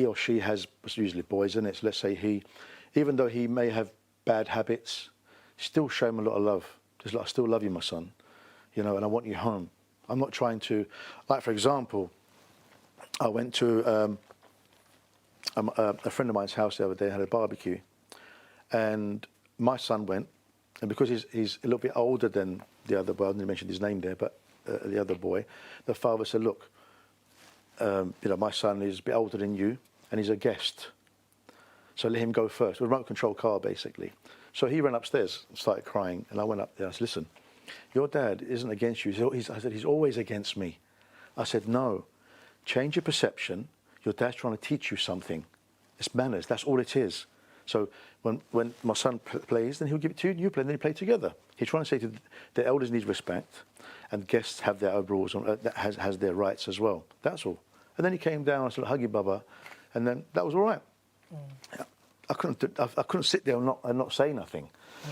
or she has, usually boys in it, so let's say even though he may have bad habits, still show him a lot of love. Just like, I still love you, my son, you know, and I want you home. I'm not trying to, like for example, I went to a friend of mine's house the other day, had a barbecue, and my son went, and because he's a little bit older than the other boy, I didn't mention his name there, but the other boy, the father said, look, you know, my son is a bit older than you, and he's a guest, so let him go first. A remote control car, basically. So he ran upstairs and started crying, and I went up there. I said, listen, your dad isn't against you. I said, he's always against me. I said, no, change your perception. Your dad's trying to teach you something. It's manners. That's all it is. So when my son plays, then he'll give it to you, and you play, and then you play together. He's trying to say to the elders need respect, and guests have their own rules, that has their rights as well. That's all. And then he came down, I said, hug you, Baba, and then that was all right. I couldn't sit there and not say nothing.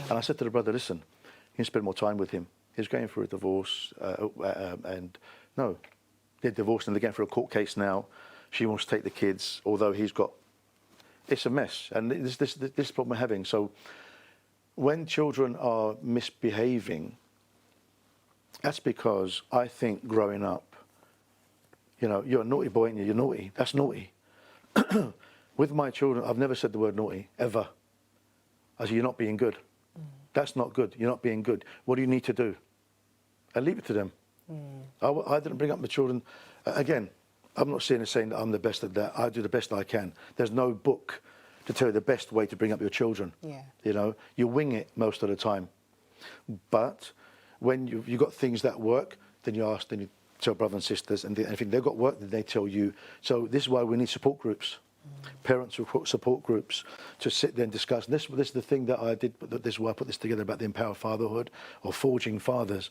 And I said to the brother, listen, you can spend more time with him. He's going through a divorce, and no, they're divorced and they're going through a court case now. She wants to take the kids, although he's got, it's a mess. And this problem we're having. So when children are misbehaving, that's because I think growing up, you know, you're a naughty boy and you're naughty. That's naughty. With my children, I've never said the word naughty, ever. I said, you're not being good. That's not good. You're not being good. What do you need to do? I leave it to them. I didn't bring up my children. Again, I'm not saying that I'm the best at that. I do the best I can. There's no book to tell you the best way to bring up your children. Yeah. You know, you wing it most of the time. But when you've got things that work, then you ask, then you tell brothers and sisters, and if they've got work, then they tell you. So this is why we need support groups. Parents support groups to sit there and discuss. And this is the thing that I did. This is why I put this together about the empowered fatherhood or forging fathers.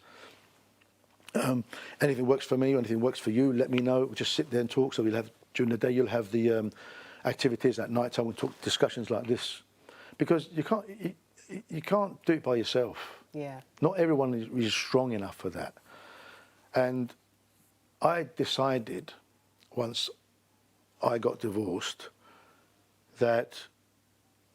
Anything works for me or anything works for you, let me know. We'll just sit there and talk. So we'll have during the day. You'll have the activities at night time. We'll talk discussions like this, because you can't do it by yourself. Yeah. Not everyone is strong enough for that. And I decided once I got divorced that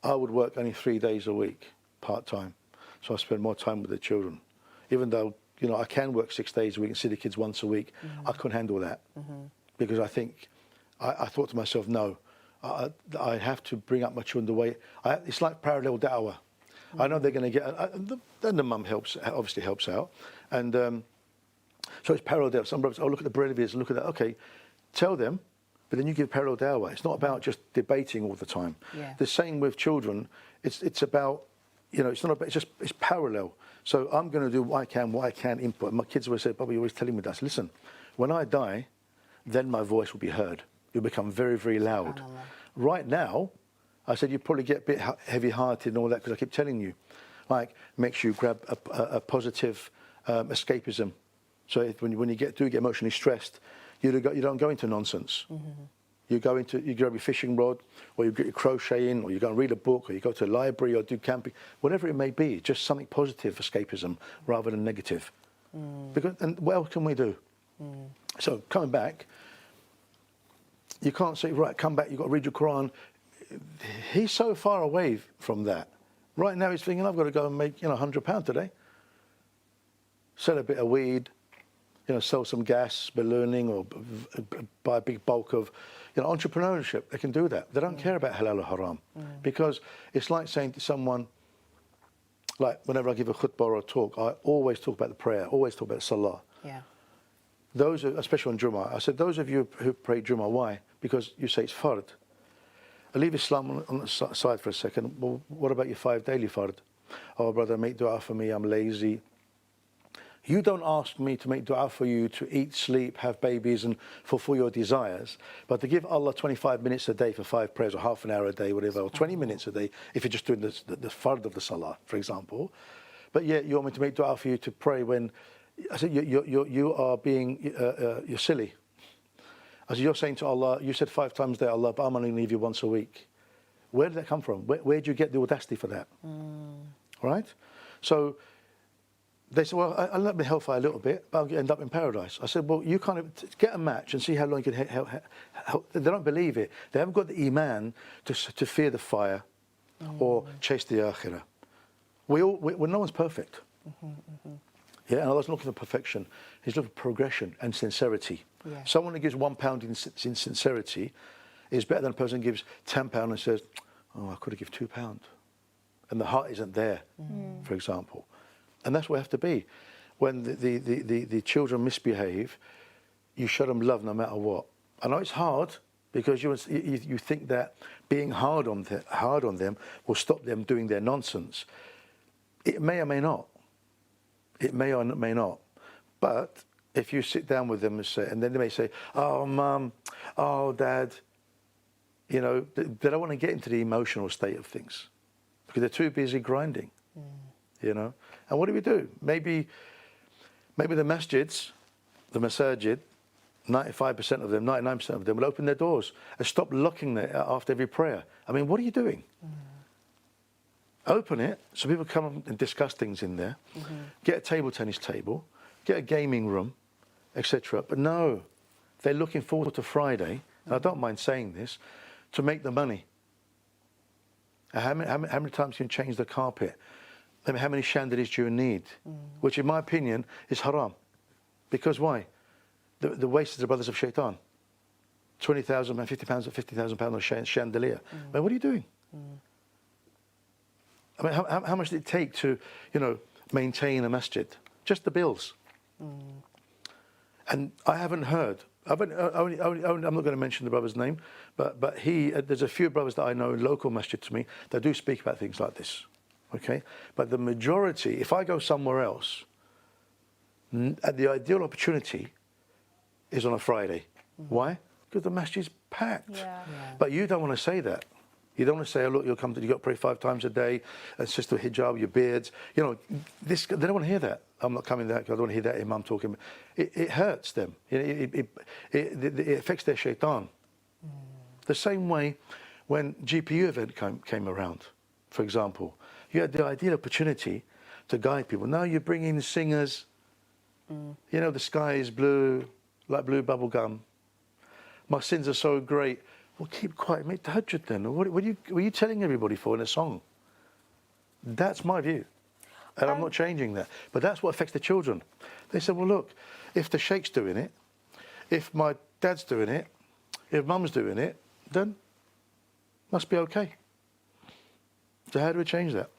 I would work only 3 days a week, part-time. So I spend more time with the children. Even though, you know, I can work 6 days a week and see the kids once a week, I couldn't handle that. Because I think, I thought to myself, no, I have to bring up my children the way, it's like parallel da'wah. I know they're going to get, then the mum obviously helps out. And so it's parallel da'wah. Some brothers, oh, look at the breadwinners, look at that. Okay, tell them. But then you give parallel da'wah. It's not about just debating all the time. Yeah. The same with children. It's about, you know, it's not about, it's parallel. So I'm going to do what I can input. My kids always say, Bobby, you're always telling me that. Listen, when I die, then my voice will be heard. You'll become very, very loud. Right now, I said, you probably get a bit heavy-hearted and all that because I keep telling you. Like, make sure you grab a positive escapism. So when you do get emotionally stressed, you don't go into nonsense. You grab your fishing rod, or you get your crocheting, or you go and read a book, or you go to a library, or do camping, whatever it may be. Just something positive, escapism, rather than negative. Because, and what else can we do? So coming back, you can't say, right, come back, you've got to read your Quran. He's so far away from that. Right now he's thinking, I've got to go and make, £100 today. Sell a bit of weed, sell some gas, ballooning, or buy a big bulk of, entrepreneurship. They can do that. They don't care about halal or haram. Because it's like saying to someone, like whenever I give a khutbah or a talk, I always talk about the prayer, always talk about salah. Yeah. Those, especially on Jummah, I said, those of you who pray Jummah, why? Because you say it's fard. I leave Islam on the side for a second. Well, what about your 5 daily fard? Oh, brother, make dua for me, I'm lazy. You don't ask me to make dua for you to eat, sleep, have babies and fulfill your desires, but to give Allah 25 minutes a day for 5 prayers, or half an hour a day, whatever, or 20 minutes a day, if you're just doing the fard of the salah, for example. But yet you want me to make dua for you to pray when, I said, you are being, you're silly. I said, you're saying to Allah, you said 5 times a day, Allah, but I'm only going to leave you once a week. Where did that come from? Where did you get the audacity for that? All right? So they said, well, I'll let me hellfire a little bit, but I'll end up in paradise. I said, well, you kind of get a match and see how long you can they don't believe it. They haven't got the iman to fear the fire or chase the akhirah. No one's perfect. Yeah, and Allah's looking for perfection. He's looking for progression and sincerity. Yeah. Someone who gives £1 in sincerity is better than a person who gives £10 and says, oh, I could have given £2. And the heart isn't there, for example. And that's what we have to be. When the children misbehave, you show them love no matter what. I know it's hard because you think that being hard on them will stop them doing their nonsense. It may or may not. It may or may not. But if you sit down with them and then they may say, oh, Mum, oh, Dad, they don't want to get into the emotional state of things because they're too busy grinding, And what do? Maybe the masjids, the masajid, 95% of them, 99% of them will open their doors and stop locking it after every prayer. I mean, what are you doing? Open it so people come and discuss things in there. Get a table tennis table, get a gaming room, etc. But no, they're looking forward to Friday, and I don't mind saying this, to make the money. How many times can you change the carpet? I mean, how many chandeliers do you need? Which, in my opinion, is haram. Because why? The waste is the brothers of shaitan. 20,000 and £50,000 on a chandelier. I mean, what are you doing? I mean, how much did it take to, maintain a masjid? Just the bills. And I haven't heard. I'm not going to mention the brother's name, but there's a few brothers that I know, local masjid to me, that do speak about things like this. Okay? But the majority, if I go somewhere else, the ideal opportunity is on a Friday. Why? Because the masjid's packed. Yeah. But you don't want to say that. You don't want to say, oh, look, you've got to pray 5 times a day, sister hijab, your beards. They don't want to hear that. I'm not coming there because I don't want to hear that imam talking. It hurts them. It affects their shaitan. The same way when GPU event came around, for example, you had the ideal opportunity to guide people. Now you bring in singers. The sky is blue, like blue bubble gum. My sins are so great. Well, keep quiet, make tahajjud then. What are you telling everybody for in a song? That's my view. And I'm not changing that. But that's what affects the children. They said, well, look, if the sheikh's doing it, if my dad's doing it, if mum's doing it, then must be okay. So how do we change that?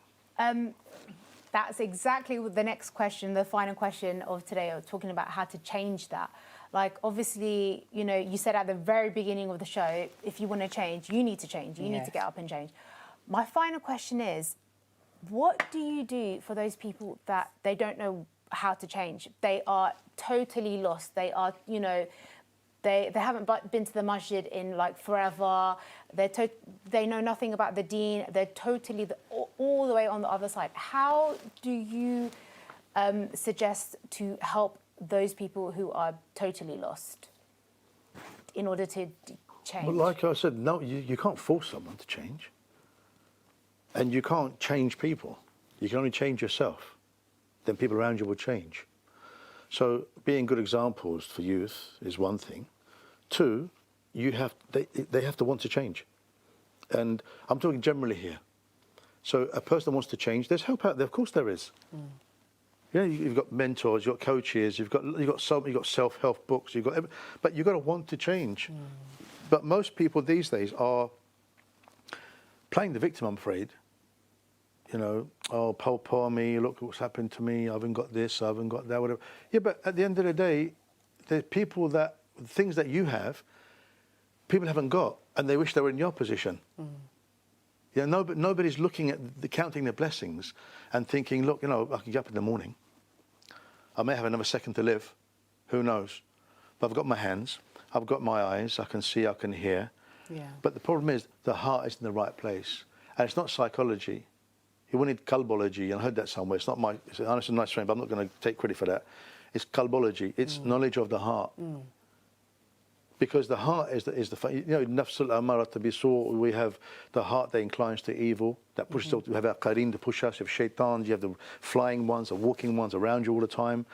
That's exactly the next question, the final question of today, talking about how to change that. Like, obviously, you said at the very beginning of the show, if you want to change, you need to change. You need to get up and change. My final question is, what do you do for those people that they don't know how to change? They are totally lost. They are, they haven't been to the masjid in like forever. They know nothing about the deen. They're totally all the way on the other side. How do you suggest to help those people who are totally lost in order to change? But like I said, no, you can't force someone to change. And you can't change people. You can only change yourself. Then people around you will change. So being good examples for youth is one thing. Two, they have to want to change. And I'm talking generally here. So a person that wants to change, there's help out there. Of course there is. Yeah, you've got mentors, you've got coaches, you've got self-help books, but you've got to want to change. But most people these days are playing the victim, I'm afraid. You know, oh, poor me, look what's happened to me, I haven't got this, I haven't got that, whatever. Yeah, but at the end of the day, there's things that you have, people haven't got, and they wish they were in your position. Yeah, nobody's looking at counting their blessings and thinking, look, you know, I can get up in the morning. I may have another second to live. Who knows? But I've got my hands. I've got my eyes. I can see. I can hear. Yeah. But the problem is the heart is in the right place. And it's not psychology. You need qalbology. And I heard that somewhere. It's not it's a nice frame, but I'm not going to take credit for that. It's qalbology. It's knowledge of the heart. Because the heart is the you know, nafs al-amarat bisu', we have the heart that inclines to evil, that pushes us. We have our qareen to push us, you have shaitans, you have the flying ones, the walking ones around you all the time.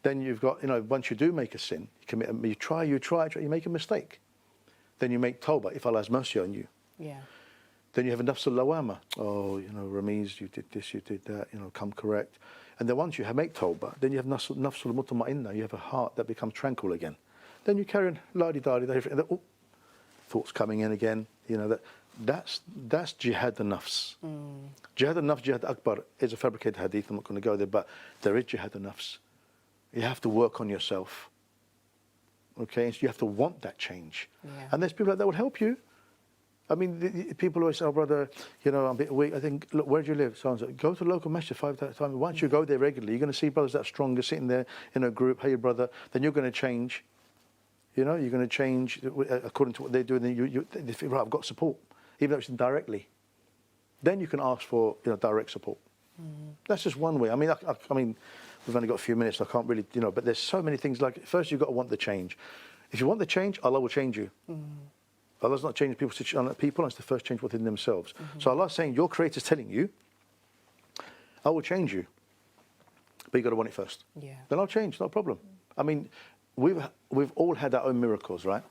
Then you've got, you know, once you do make a sin, you try, you make a mistake. Then you make tawbah, if Allah has mercy on you. Yeah. Then you have a nafs al-lawama. Oh, you know, Ramiz, you did this, you did that, you know, come correct. And then once you make tawbah, then you have nafs al-mutma'inna, you have a heart that becomes tranquil again. Then you carry on, oh, thoughts coming in again. You know, that's jihad al-nafs. Jihad al-nafs, jihad akbar is a fabricated hadith. I'm not going to go there, but there is jihad al-nafs. You have to work on yourself. Okay, so you have to want that change. Yeah. And there's people that will help you. I mean, people always say, oh, brother, you know, I'm a bit weak. I think, look, where do you live? So go to the local masjid 5 times. Once you go there regularly, you're going to see brothers that are stronger sitting there in a group. Hey, brother, then you're going to change. You know, you're going to change according to what they're doing. They feel, right, I've got support, even though it's indirectly. Then you can ask for, you know, direct support. That's just one way. I mean, I mean, we've only got a few minutes. So I can't really, you know, but there's so many things. Like, first, you've got to want the change. If you want the change, Allah will change you. Allah's not changing people. It's the first change within themselves. So Allah's saying, your Creator's telling you, I will change you, but you got to want it first. Yeah. Then I'll change. No problem. I mean, we've all had our own miracles, right?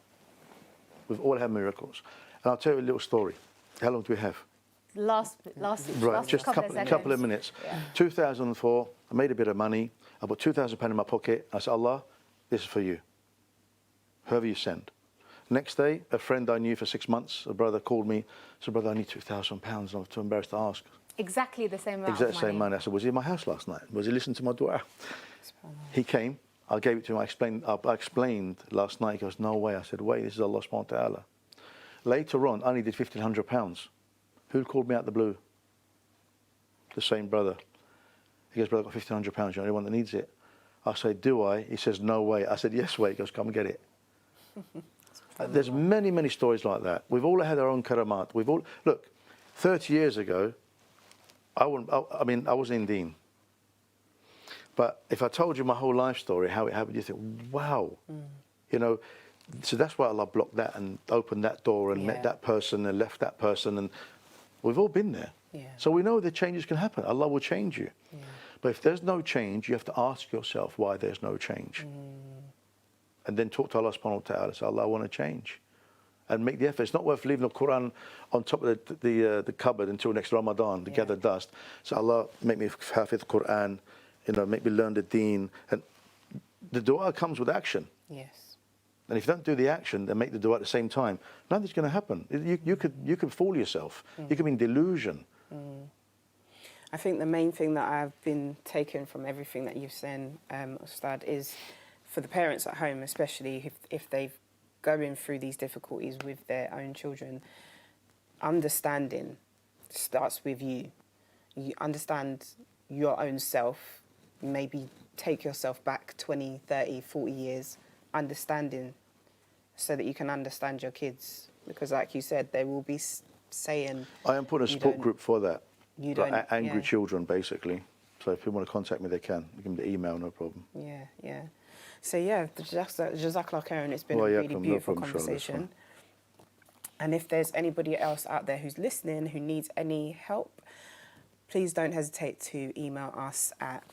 We've all had miracles. And I'll tell you a little story. How long do we have? Last Just a couple of minutes. Yeah. 2004, I made a bit of money. I put £2,000 in my pocket. I said, Allah, this is for you. Whoever you send. Next day, a friend I knew for 6 months, a brother called me, said, brother, I need £2,000. I'm too embarrassed to ask. Exactly the same amount Exactly of the same money. I said, was he in my house last night? Was he listening to my dua? He came. I gave it to him. I explained last night. He goes, no way. I said, wait, this is Allah subhanahu wa ta'ala. Later on, I needed £1,500. Who called me out the blue? The same brother. He goes, brother, I've got £1,500. You're the only one that needs it. I say, do I? He says, no way. I said, yes way. He goes, come and get it. There's many, many stories like that. We've all had our own karamat. Look, 30 years ago, I wasn't in Deen. But if I told you my whole life story, how it happened, you think, wow. You know, so that's why Allah blocked that and opened that door and met that person and left that person. And we've all been there. Yeah. So we know that changes can happen. Allah will change you. Yeah. But if there's no change, you have to ask yourself why there's no change. And then talk to Allah subhanahu wa ta'ala. Say, Allah, I want to change. And make the effort. It's not worth leaving the Quran on top of the cupboard until next Ramadan to gather dust. So Allah, make me hafiz Quran. You know, make me learn the deen. And the dua comes with action. Yes. And if you don't do the action, then make the dua at the same time, nothing's going to happen. You could fool yourself. You could be in delusion. I think the main thing that I've been taken from everything that you've said, Ustad, is for the parents at home, especially if they've going through these difficulties with their own children, understanding starts with you. You understand your own self. Maybe take yourself back 20, 30, 40 years, understanding so that you can understand your kids. Because like you said, they will be saying... I am putting a support group for that. You don't... Like angry children, basically. So if people want to contact me, they can. Give me the email, no problem. Yeah, yeah. So yeah, Jazakallah khairan, it's been a really beautiful conversation. And if there's anybody else out there who's listening who needs any help, please don't hesitate to email us at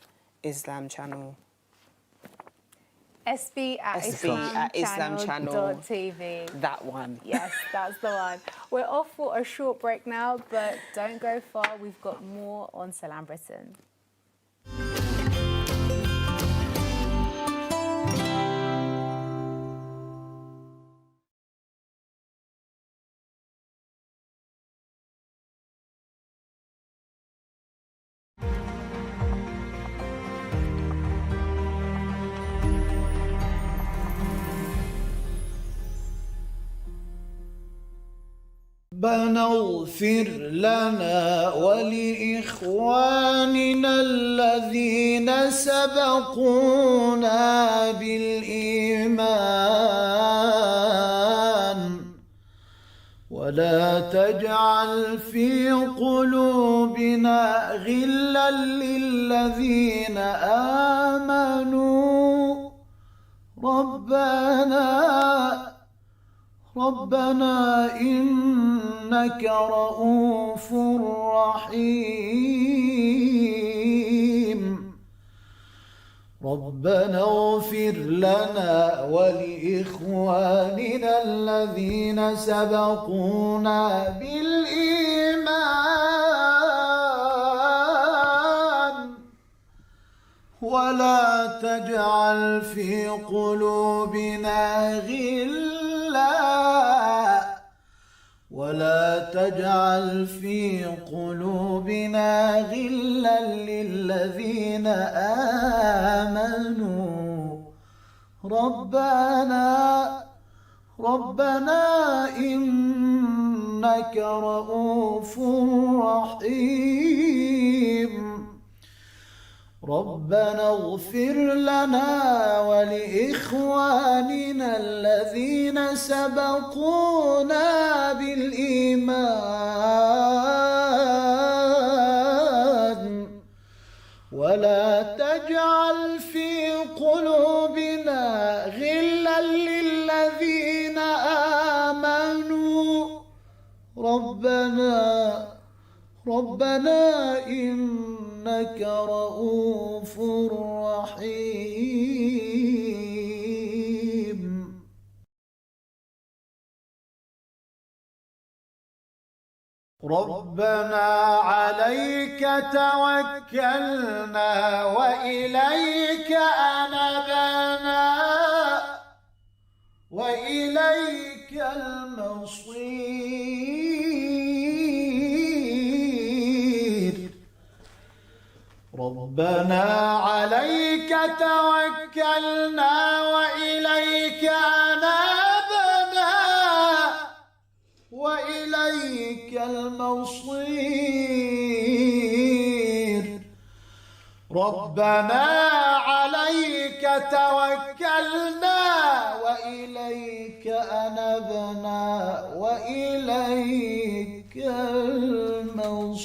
islamchannel. SB at islamchannel.tv. That one. Yes, that's the one. We're off for a short break now, but don't go far. We've got more on Salaam Britain. ربنا اغفر لنا ولإخواننا الذين سبقونا بالإيمان ولا تجعل في قلوبنا غلا للذين آمنوا ربنا إنك رؤوف رحيم ربنا اغفر لنا ولإخواننا الذين سبقونا بالإيمان ولا تجعل في قلوبنا غلا للذين آمنوا ربنا إنك رؤوف رحيم ربنا اغفر لنا ولإخواننا الذين سبقونا بالإيمان ولا تجعل في قلوبنا غلا للذين آمنوا ربنا إنك رؤوف رحيم ربنا عليك توكلنا وإليك أنبنا وإليك المصير ربنا عليك توكلنا وإليك أنبنا وإليك المصير ربنا عليك توكلنا وإليك أنبنا وإليك المصير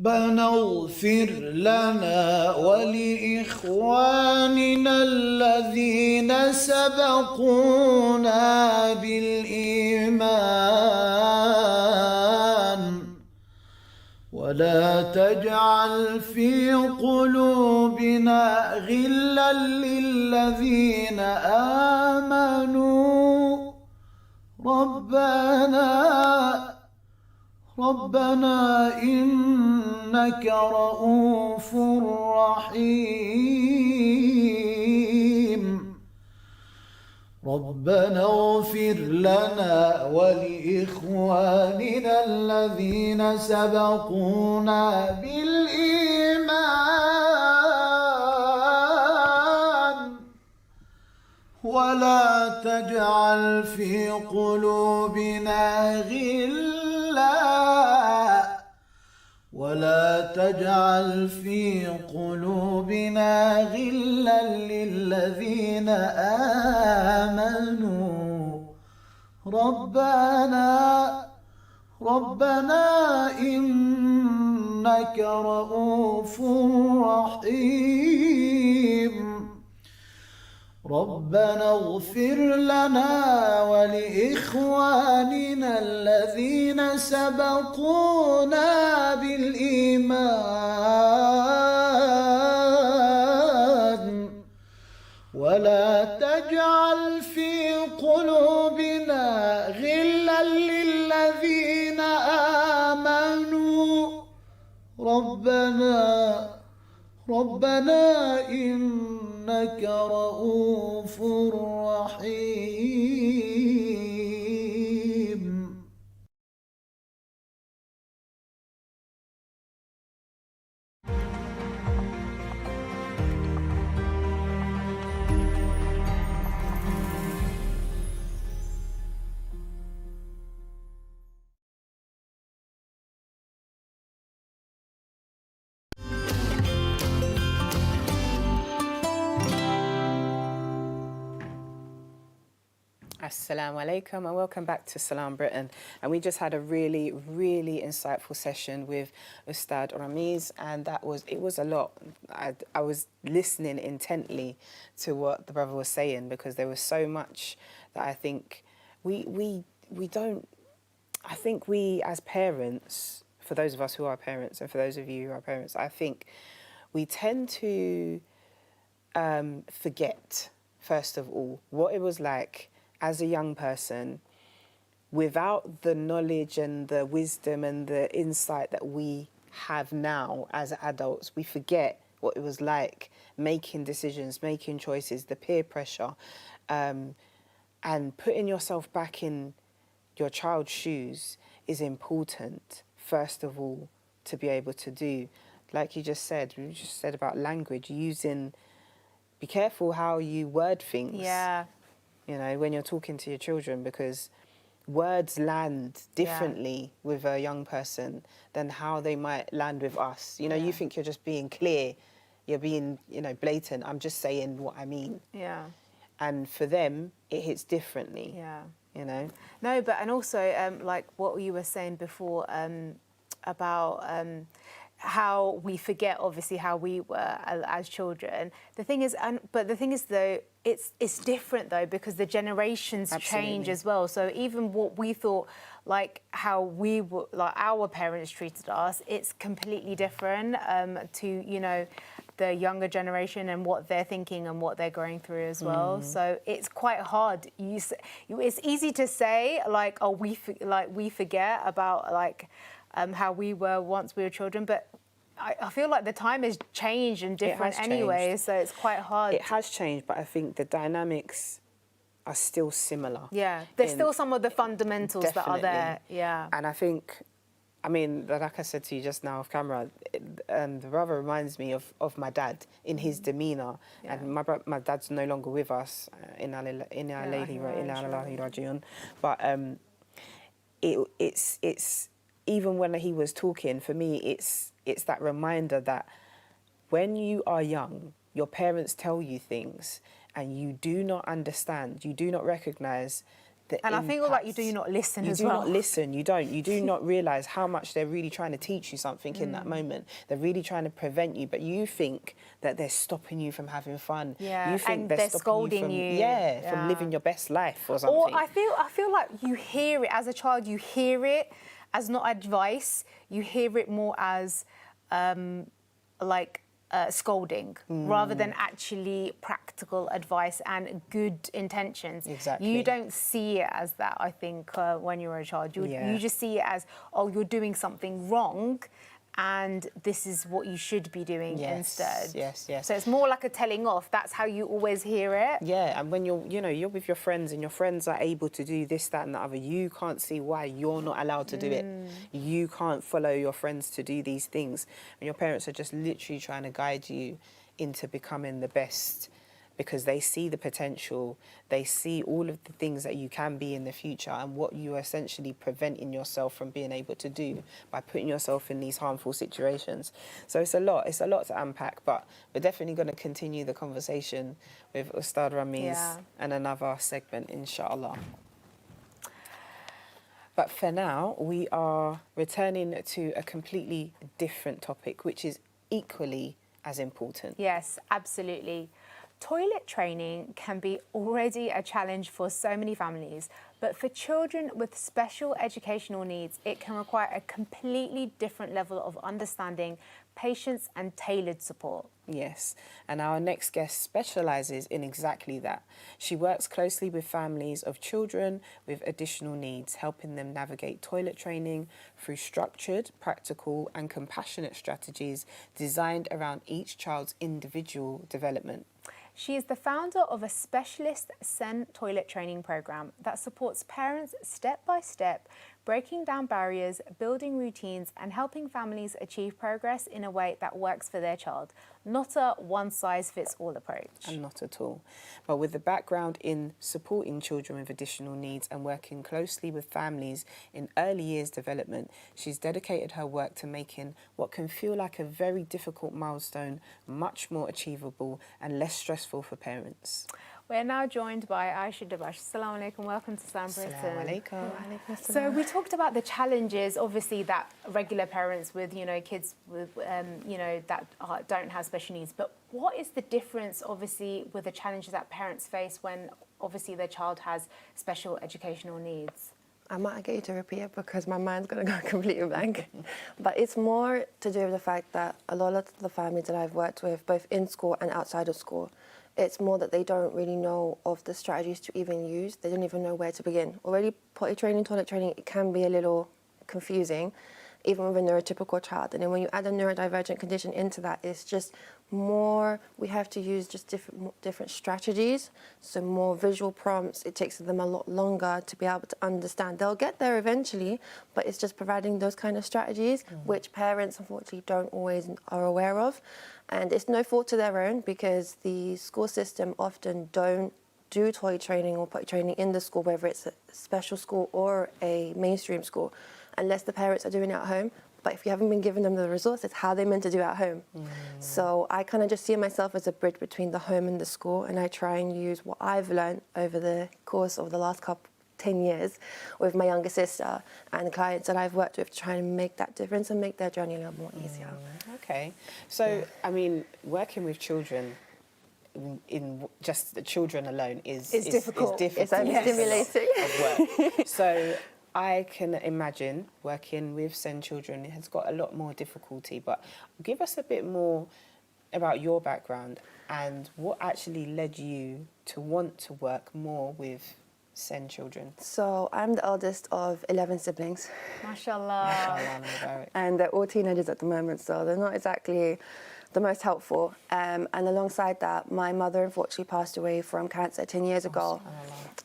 ربنا اغفر لنا ولإخواننا الذين سبقونا بالإيمان ولا تجعل في قلوبنا غلا للذين آمنوا ربنا إنك رؤوف رحيم ربنا اغفر لنا ولإخواننا الذين سبقونا بالإيمان ولا تجعل في قلوبنا غلا للذين آمنوا ربنا إنك إنك رؤوف رحيم ربنا اغفر لنا ولإخواننا الذين سبقونا بالإيمان ولا تجعل في قلوبنا غلا للذين آمنوا ربنا إنك رؤوف رحيم. Assalamu alaikum and welcome back to Salaam Britain. And we just had a really, really insightful session with Ustad Ramiz, and it was a lot. I was listening intently to what the brother was saying, because there was so much that I think we don't. I think we as parents, for those of us who are parents and for those of you who are parents, I think we tend to forget, first of all, what it was like as a young person, without the knowledge and the wisdom and the insight that we have now as adults. We forget what it was like making decisions, making choices, the peer pressure, and putting yourself back in your child's shoes is important, first of all, to be able to do. Like you just said about language, be careful how you word things. Yeah. You know, when you're talking to your children, because words land differently with a young person than how they might land with us. You know, you think you're just being clear, you're being, blatant. I'm just saying what I mean. Yeah. And for them, it hits differently. Yeah. You know? No, but, and also, like what you were saying before, about how we forget, obviously, how we were as children. The thing is, though, it's different though, because the generations change as well. So even what we thought, like how we were, like our parents treated us, it's completely different to the younger generation and what they're thinking and what they're going through as well. So it's quite hard. It's easy to say like, oh, we forget about like how we were once we were children, but I feel like the time has changed and different anyway, so it's quite hard. It has changed, but I think the dynamics are still similar. Yeah, there's still some of the fundamentals that are there. Yeah. And I think, like I said to you just now off camera, the brother reminds me of my dad in his demeanour. Yeah. And my dad's no longer with us, but it's even when he was talking, for me, it's that reminder that when you are young, your parents tell you things and you do not understand, you do not recognise the And impacts. I feel like you do not listen as well. You do not listen, you don't. You do not realise how much they're really trying to teach you something in that moment. They're really trying to prevent you, but you think that they're stopping you from having fun. Yeah, you think and they're scolding you. From living your best life or something. Or I feel like you hear it as a child, you hear it as not advice, you hear it more as scolding rather than actually practical advice and good intentions. Exactly. You don't see it as that, I think, when you're a child. You just see it as, oh, you're doing something wrong and this is what you should be doing instead. Yes. So it's more like a telling off. That's how you always hear it. Yeah, and when you're with your friends and your friends are able to do this, that and the other, you can't see why you're not allowed to do it. You can't follow your friends to do these things. And your parents are just literally trying to guide you into becoming the best, because they see the potential, they see all of the things that you can be in the future and what you are essentially preventing yourself from being able to do by putting yourself in these harmful situations. So it's a lot to unpack, but we're definitely going to continue the conversation with Ustad Ramiz and another segment, inshallah. But for now, we are returning to a completely different topic, which is equally as important. Yes, absolutely. Toilet training can be already a challenge for so many families, but for children with special educational needs, it can require a completely different level of understanding, patience, and tailored support. Yes, and our next guest specialises in exactly that. She works closely with families of children with additional needs, helping them navigate toilet training through structured, practical and compassionate strategies designed around each child's individual development. She is the founder of a specialist SEN toilet training program that supports parents step by step, breaking down barriers, building routines, and helping families achieve progress in a way that works for their child. Not a one-size-fits-all approach. And not at all. But with the background in supporting children with additional needs and working closely with families in early years development, she's dedicated her work to making what can feel like a very difficult milestone much more achievable and less stressful for parents. We're now joined by Aisha Dabash. Salaam alaikum, welcome to Salaam Britain. Assalamu alaikum. So we talked about the challenges, obviously, that regular parents with, kids with, that don't have special needs. But what is the difference, obviously, with the challenges that parents face when, obviously, their child has special educational needs? I might get you to repeat it because my mind's going to go completely blank. But it's more to do with the fact that a lot of the families that I've worked with, both in school and outside of school, it's more that they don't really know of the strategies to even use. They don't even know where to begin. Already potty training, toilet training, it can be a little confusing, even with a neurotypical child. And then when you add a neurodivergent condition into that, it's just more, we have to use just different strategies. So more visual prompts, it takes them a lot longer to be able to understand. They'll get there eventually, but it's just providing those kind of strategies, which parents unfortunately don't always are aware of. And it's no fault to their own because the school system often don't do toilet training or potty training in the school, whether it's a special school or a mainstream school, unless the parents are doing it at home. But if you haven't been giving them the resources, how are they meant to do it at home? So I kind of just see myself as a bridge between the home and the school, and I try and use what I've learned over the course of the last 10 years with my younger sister and the clients that I've worked with to try and make that difference and make their journey a little more easier. Okay. So, I mean, working with children in just the children alone is difficult. It's overstimulating. Of work. So I can imagine working with SEN children has got a lot more difficulty, but give us a bit more about your background and what actually led you to want to work more with SEN children. So I'm the eldest of 11 siblings. MashaAllah. And they're all teenagers at the moment, so they're not exactly the most helpful. And alongside that, my mother unfortunately passed away from cancer 10 years ago.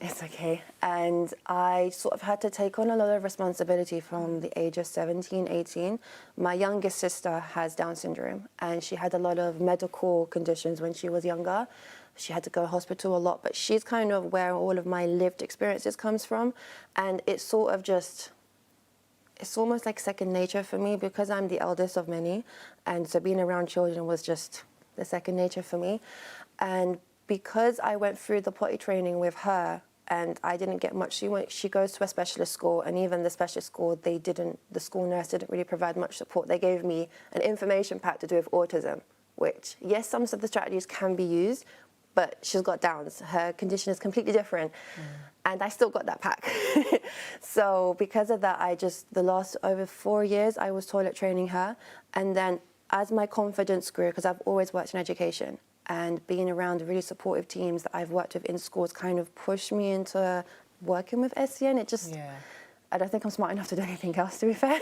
It's okay. And I sort of had to take on a lot of responsibility from the age of 17, 18. My youngest sister has Down syndrome, and she had a lot of medical conditions when she was younger. She had to go to hospital a lot, but she's kind of where all of my lived experiences comes from. And it's sort of just, it's almost like second nature for me because I'm the eldest of many. And so being around children was just the second nature for me. And because I went through the potty training with her and I didn't get much, she goes to a specialist school, and even the specialist school, the school nurse didn't really provide much support. They gave me an information pack to do with autism, which, yes, some of the strategies can be used, but she's got Downs. Her condition is completely different. And I still got that pack. So because of that, the last over 4 years, I was toilet training her. And then as my confidence grew, because I've always worked in education, and being around really supportive teams that I've worked with in schools kind of pushed me into working with SEN. I don't think I'm smart enough to do anything else, to be fair.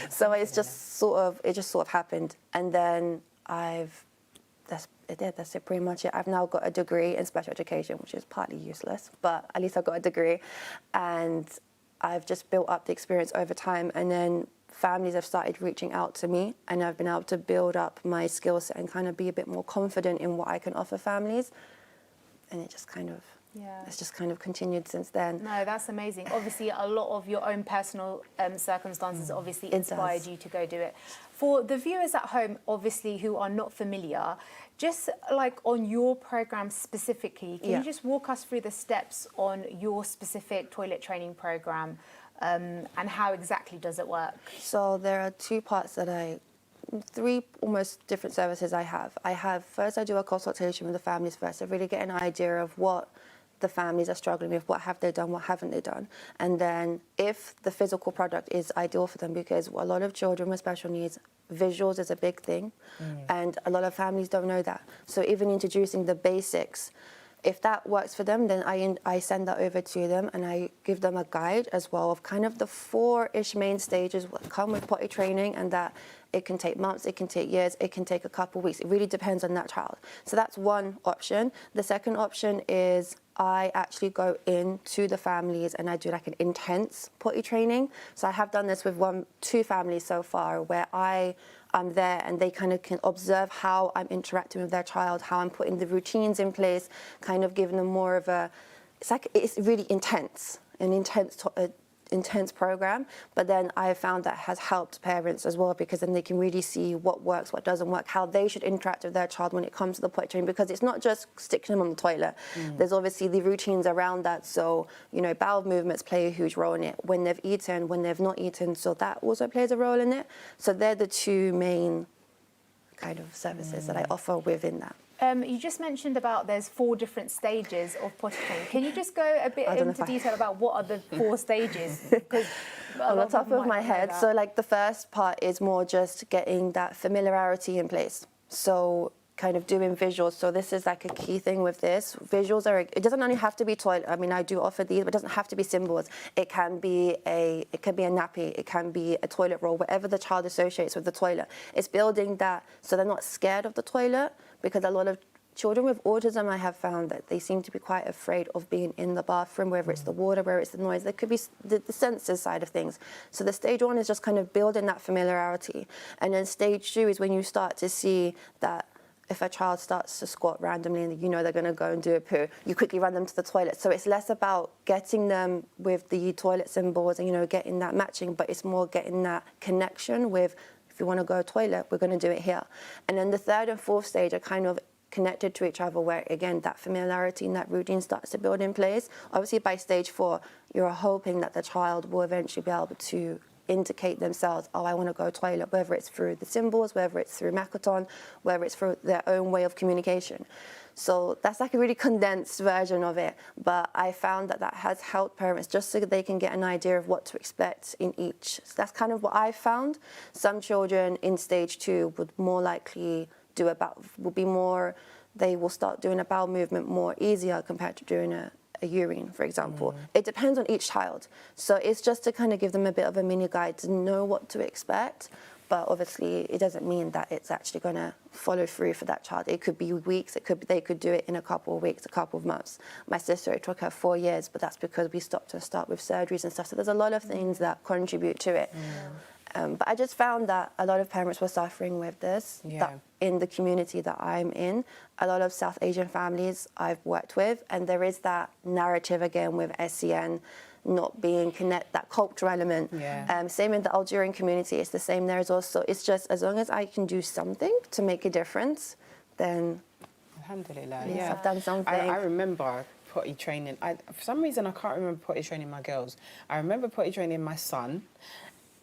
So it just sort of happened. And then that's it pretty much it. I've now got a degree in special education, which is partly useless, but at least I've got a degree. And I've just built up the experience over time. And then families have started reaching out to me, and I've been able to build up my skill set and kind of be a bit more confident in what I can offer families. And it just kind of, it's just kind of continued since then. No, that's amazing. Obviously, a lot of your own personal circumstances obviously inspired you to go do it. For the viewers at home, obviously, who are not familiar, just like on your program specifically, can you just walk us through the steps on your specific toilet training program? and how exactly does it work? So there are two parts three almost different services I have. First, I do a consultation with the families first. I really get an idea of what the families are struggling with, what have they done, what haven't they done. And then if the physical product is ideal for them, because a lot of children with special needs, visuals is a big thing, and a lot of families don't know that. So even introducing the basics, if that works for them, then I send that over to them, and I give them a guide as well of kind of the 4-ish main stages that come with potty training, and that it can take months, it can take years, it can take a couple of weeks. It really depends on that child. So that's one option. The second option is I actually go into the families and I do like an intense potty training. So I have done this with 2 families so far, where I'm there and they kind of can observe how I'm interacting with their child, how I'm putting the routines in place, kind of giving them more of it's really intense, an intense program. But then I have found that has helped parents as well, because then they can really see what works, what doesn't work, how they should interact with their child when it comes to the potty training, because it's not just sticking them on the toilet. There's obviously the routines around that. So, bowel movements play a huge role in it, when they've eaten, when they've not eaten, so that also plays a role in it. So they're the 2 main kind of services that I offer within that. You just mentioned about there's 4 different stages of potty training. Can you just go a bit into detail about what are the 4 stages? Because on the top of my head, so like the first part is more just getting that familiarity in place. So kind of doing visuals. So this is like a key thing with this. Visuals it doesn't only have to be toilet. I mean, I do offer these, but it doesn't have to be symbols. It can be a nappy, it can be a toilet roll, whatever the child associates with the toilet. It's building that so they're not scared of the toilet, because a lot of children with autism, I have found that they seem to be quite afraid of being in the bathroom, whether it's the water, whether it's the noise. There could be the senses side of things. So the stage 1 is just kind of building that familiarity. And then stage 2 is when you start to see that if a child starts to squat randomly and they're going to go and do a poo, you quickly run them to the toilet. So it's less about getting them with the toilet symbols and, getting that matching, but it's more getting that connection with, if you want to go to the toilet, we're going to do it here. And then the 3rd and 4th stage are kind of connected to each other, where again that familiarity and that routine starts to build in place. Obviously by stage 4, you're hoping that the child will eventually be able to indicate themselves, I want to go to the toilet, whether it's through the symbols, whether it's through Makaton, whether it's through their own way of communication. So that's like a really condensed version of it, but I found that has helped parents just so that they can get an idea of what to expect in each. So that's kind of what I found. Some children in stage 2 would more likely they will start doing a bowel movement more easier compared to doing a urine, for example. It depends on each child. So it's just to kind of give them a bit of a mini guide to know what to expect. But obviously, it doesn't mean that it's actually going to follow through for that child. It could be weeks. They could do it in a couple of weeks, a couple of months. My sister, it took her 4 years, but that's because we stopped to start with surgeries and stuff. So there's a lot of things that contribute to it. But I just found that a lot of parents were suffering with this. That in the community that I'm in, a lot of South Asian families I've worked with, and there is that narrative again with SEN not being that cultural element. Same in the Algerian community, it's the same there as also. It's just as long as I can do something to make a difference, then Alhamdulillah, yes, I've done something. I remember potty training. For some reason, I can't remember potty training my girls. I remember potty training my son,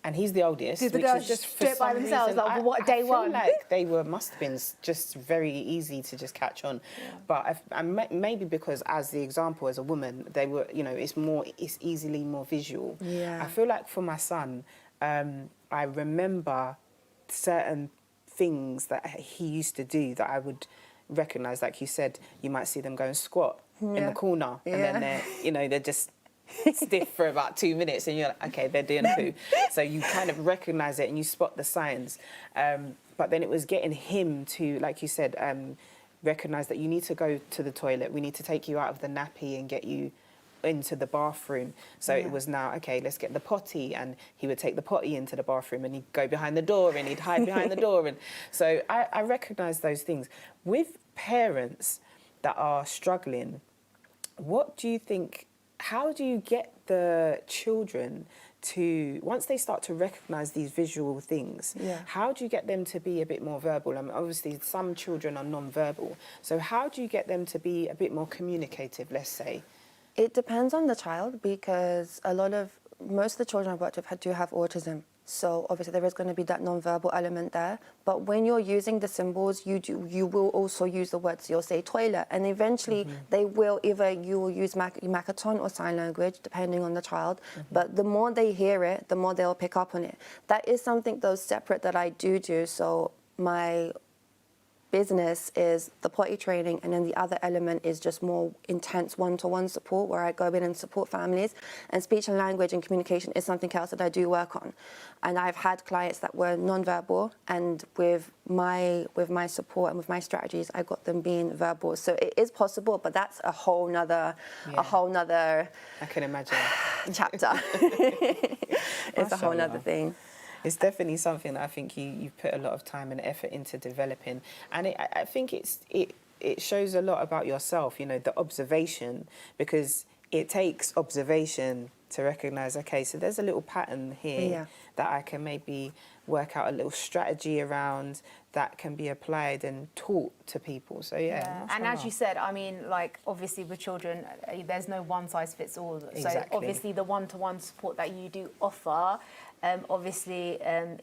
and he's the oldest. Did the girls just do it by themselves? Like, what, day one? I feel like they must have been just very easy to just catch on. But maybe because as the example as a woman, they were, it's easily more visual. I feel like for my son, I remember certain things that he used to do that I would recognise. Like you said, you might see them go and squat in the corner, and then they're just stiff for about 2 minutes, and you're like, okay, they're doing a poo. So you kind of recognise it and you spot the signs. But then it was getting him to, like you said, recognise that you need to go to the toilet. We need to take you out of the nappy and get you into the bathroom. So it was now, okay, let's get the potty, and he would take the potty into the bathroom and he'd go behind the door and he'd hide behind the door. And so I recognise those things. With parents that are struggling, what do you think, how do you get the children to, once they start to recognise these visual things, how do you get them to be a bit more verbal? I mean, obviously, some children are non-verbal. So how do you get them to be a bit more communicative, let's say? It depends on the child, because a lot of most of the children I've worked with do have autism. So obviously there is going to be that non-verbal element there. But when you're using the symbols, you will also use the words. You'll say toilet, and eventually they will you will use Makaton or sign language, depending on the child. But the more they hear it, the more they'll pick up on it. That is something though separate that I do. So my business is the potty training, and then the other element is just more intense one-to-one support where I go in and support families. And speech and language and communication is something else that I do work on. And I've had clients that were non-verbal, and with my support and with my strategies, I got them being verbal. So it is possible, but that's a whole nother I can imagine. chapter. It's a whole nother thing. It's definitely something that I think you've put a lot of time and effort into developing, and I think it shows a lot about yourself, you know, the observation, because it takes observation to recognise, okay, so there's a little pattern here that I can maybe work out a little strategy around that can be applied and taught to people. So and as you said, I mean, like obviously with children, there's no one size fits all. Exactly. So obviously the one-to-one support that you do offer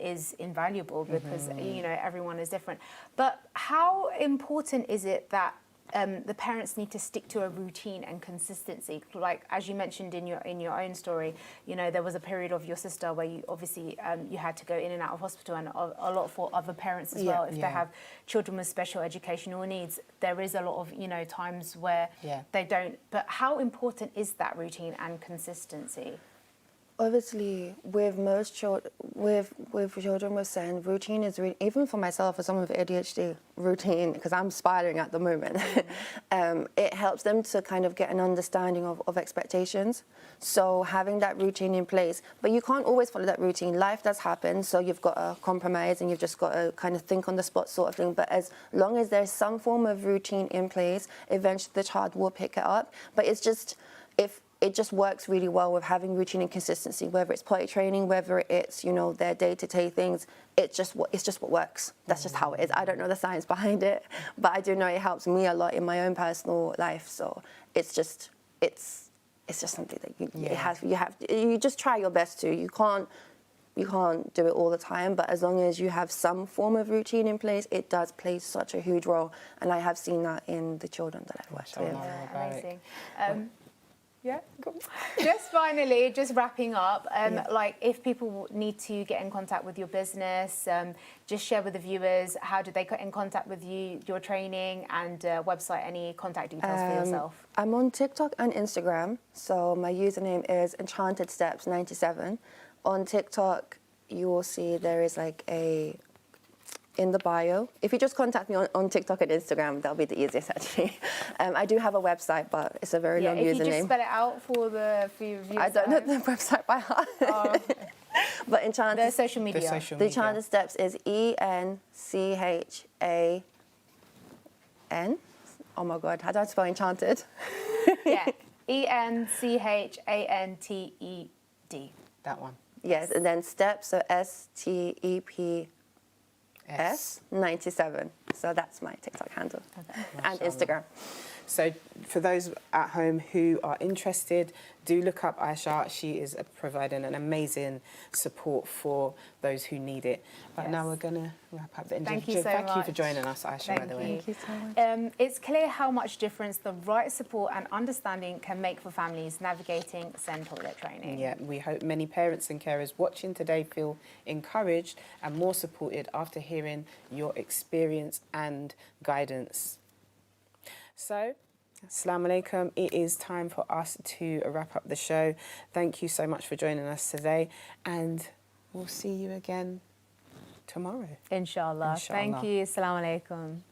is invaluable because you know everyone is different. But how important is it that the parents need to stick to a routine and consistency? Like as you mentioned in your own story, you know, there was a period of your sister where you obviously you had to go in and out of hospital, and a lot for other parents as well. If they have children with special educational needs, there is a lot of, you know, times where they don't. But how important is that routine and consistency? Obviously, with most children, with children with SEN, routine is really, even for myself as someone with ADHD, routine, because I'm spiraling at the moment, it helps them to kind of get an understanding of expectations. So having that routine in place, but you can't always follow that routine. Life does happen, so you've got to compromise and you've just got to kind of think on the spot sort of thing. But as long as there's some form of routine in place, eventually the child will pick it up. But it's just, it just works really well with having routine and consistency, whether it's potty training, whether it's, you know, their day-to-day things. It's just what works. That's just how it is. I don't know the science behind it, but I do know it helps me a lot in my own personal life. So it's just something that you just try your best to. You can't do it all the time, but as long as you have some form of routine in place, it does play such a huge role. And I have seen that in the children that I've worked with. Yeah, amazing. Yeah, cool. Just finally, just wrapping up, like if people need to get in contact with your business, just share with the viewers, how do they get in contact with you, your training and website, any contact details for yourself? I'm on TikTok and Instagram, so my username is EnchantedSteps97. On TikTok, you will see there is like in the bio. If you just contact me on TikTok and Instagram, that'll be the easiest actually. I do have a website, but it's a very long username. If you just spell it out for your viewers. I don't know the website by heart. Oh. But Enchanted... The social media. The Enchanted Steps is ENCHAN. Oh my God, how do I spell enchanted? Yeah, ENCHANTED. That one. Yes, and then steps, so STEPS 97. So that's my TikTok handle and Instagram. So for those at home who are interested, do look up Aisha. She is providing an amazing support for those who need it. But now we're going to wrap up the interview. Thank you so much. Thank you for joining us, Aisha, by the way. Thank you so much. It's clear how much difference the right support and understanding can make for families navigating SEN toilet training. Yeah, we hope many parents and carers watching today feel encouraged and more supported after hearing your experience and guidance. So, Assalamu alaikum. It is time for us to wrap up the show. Thank you so much for joining us today, and we'll see you again tomorrow. Inshallah. Thank you. Assalamu alaikum.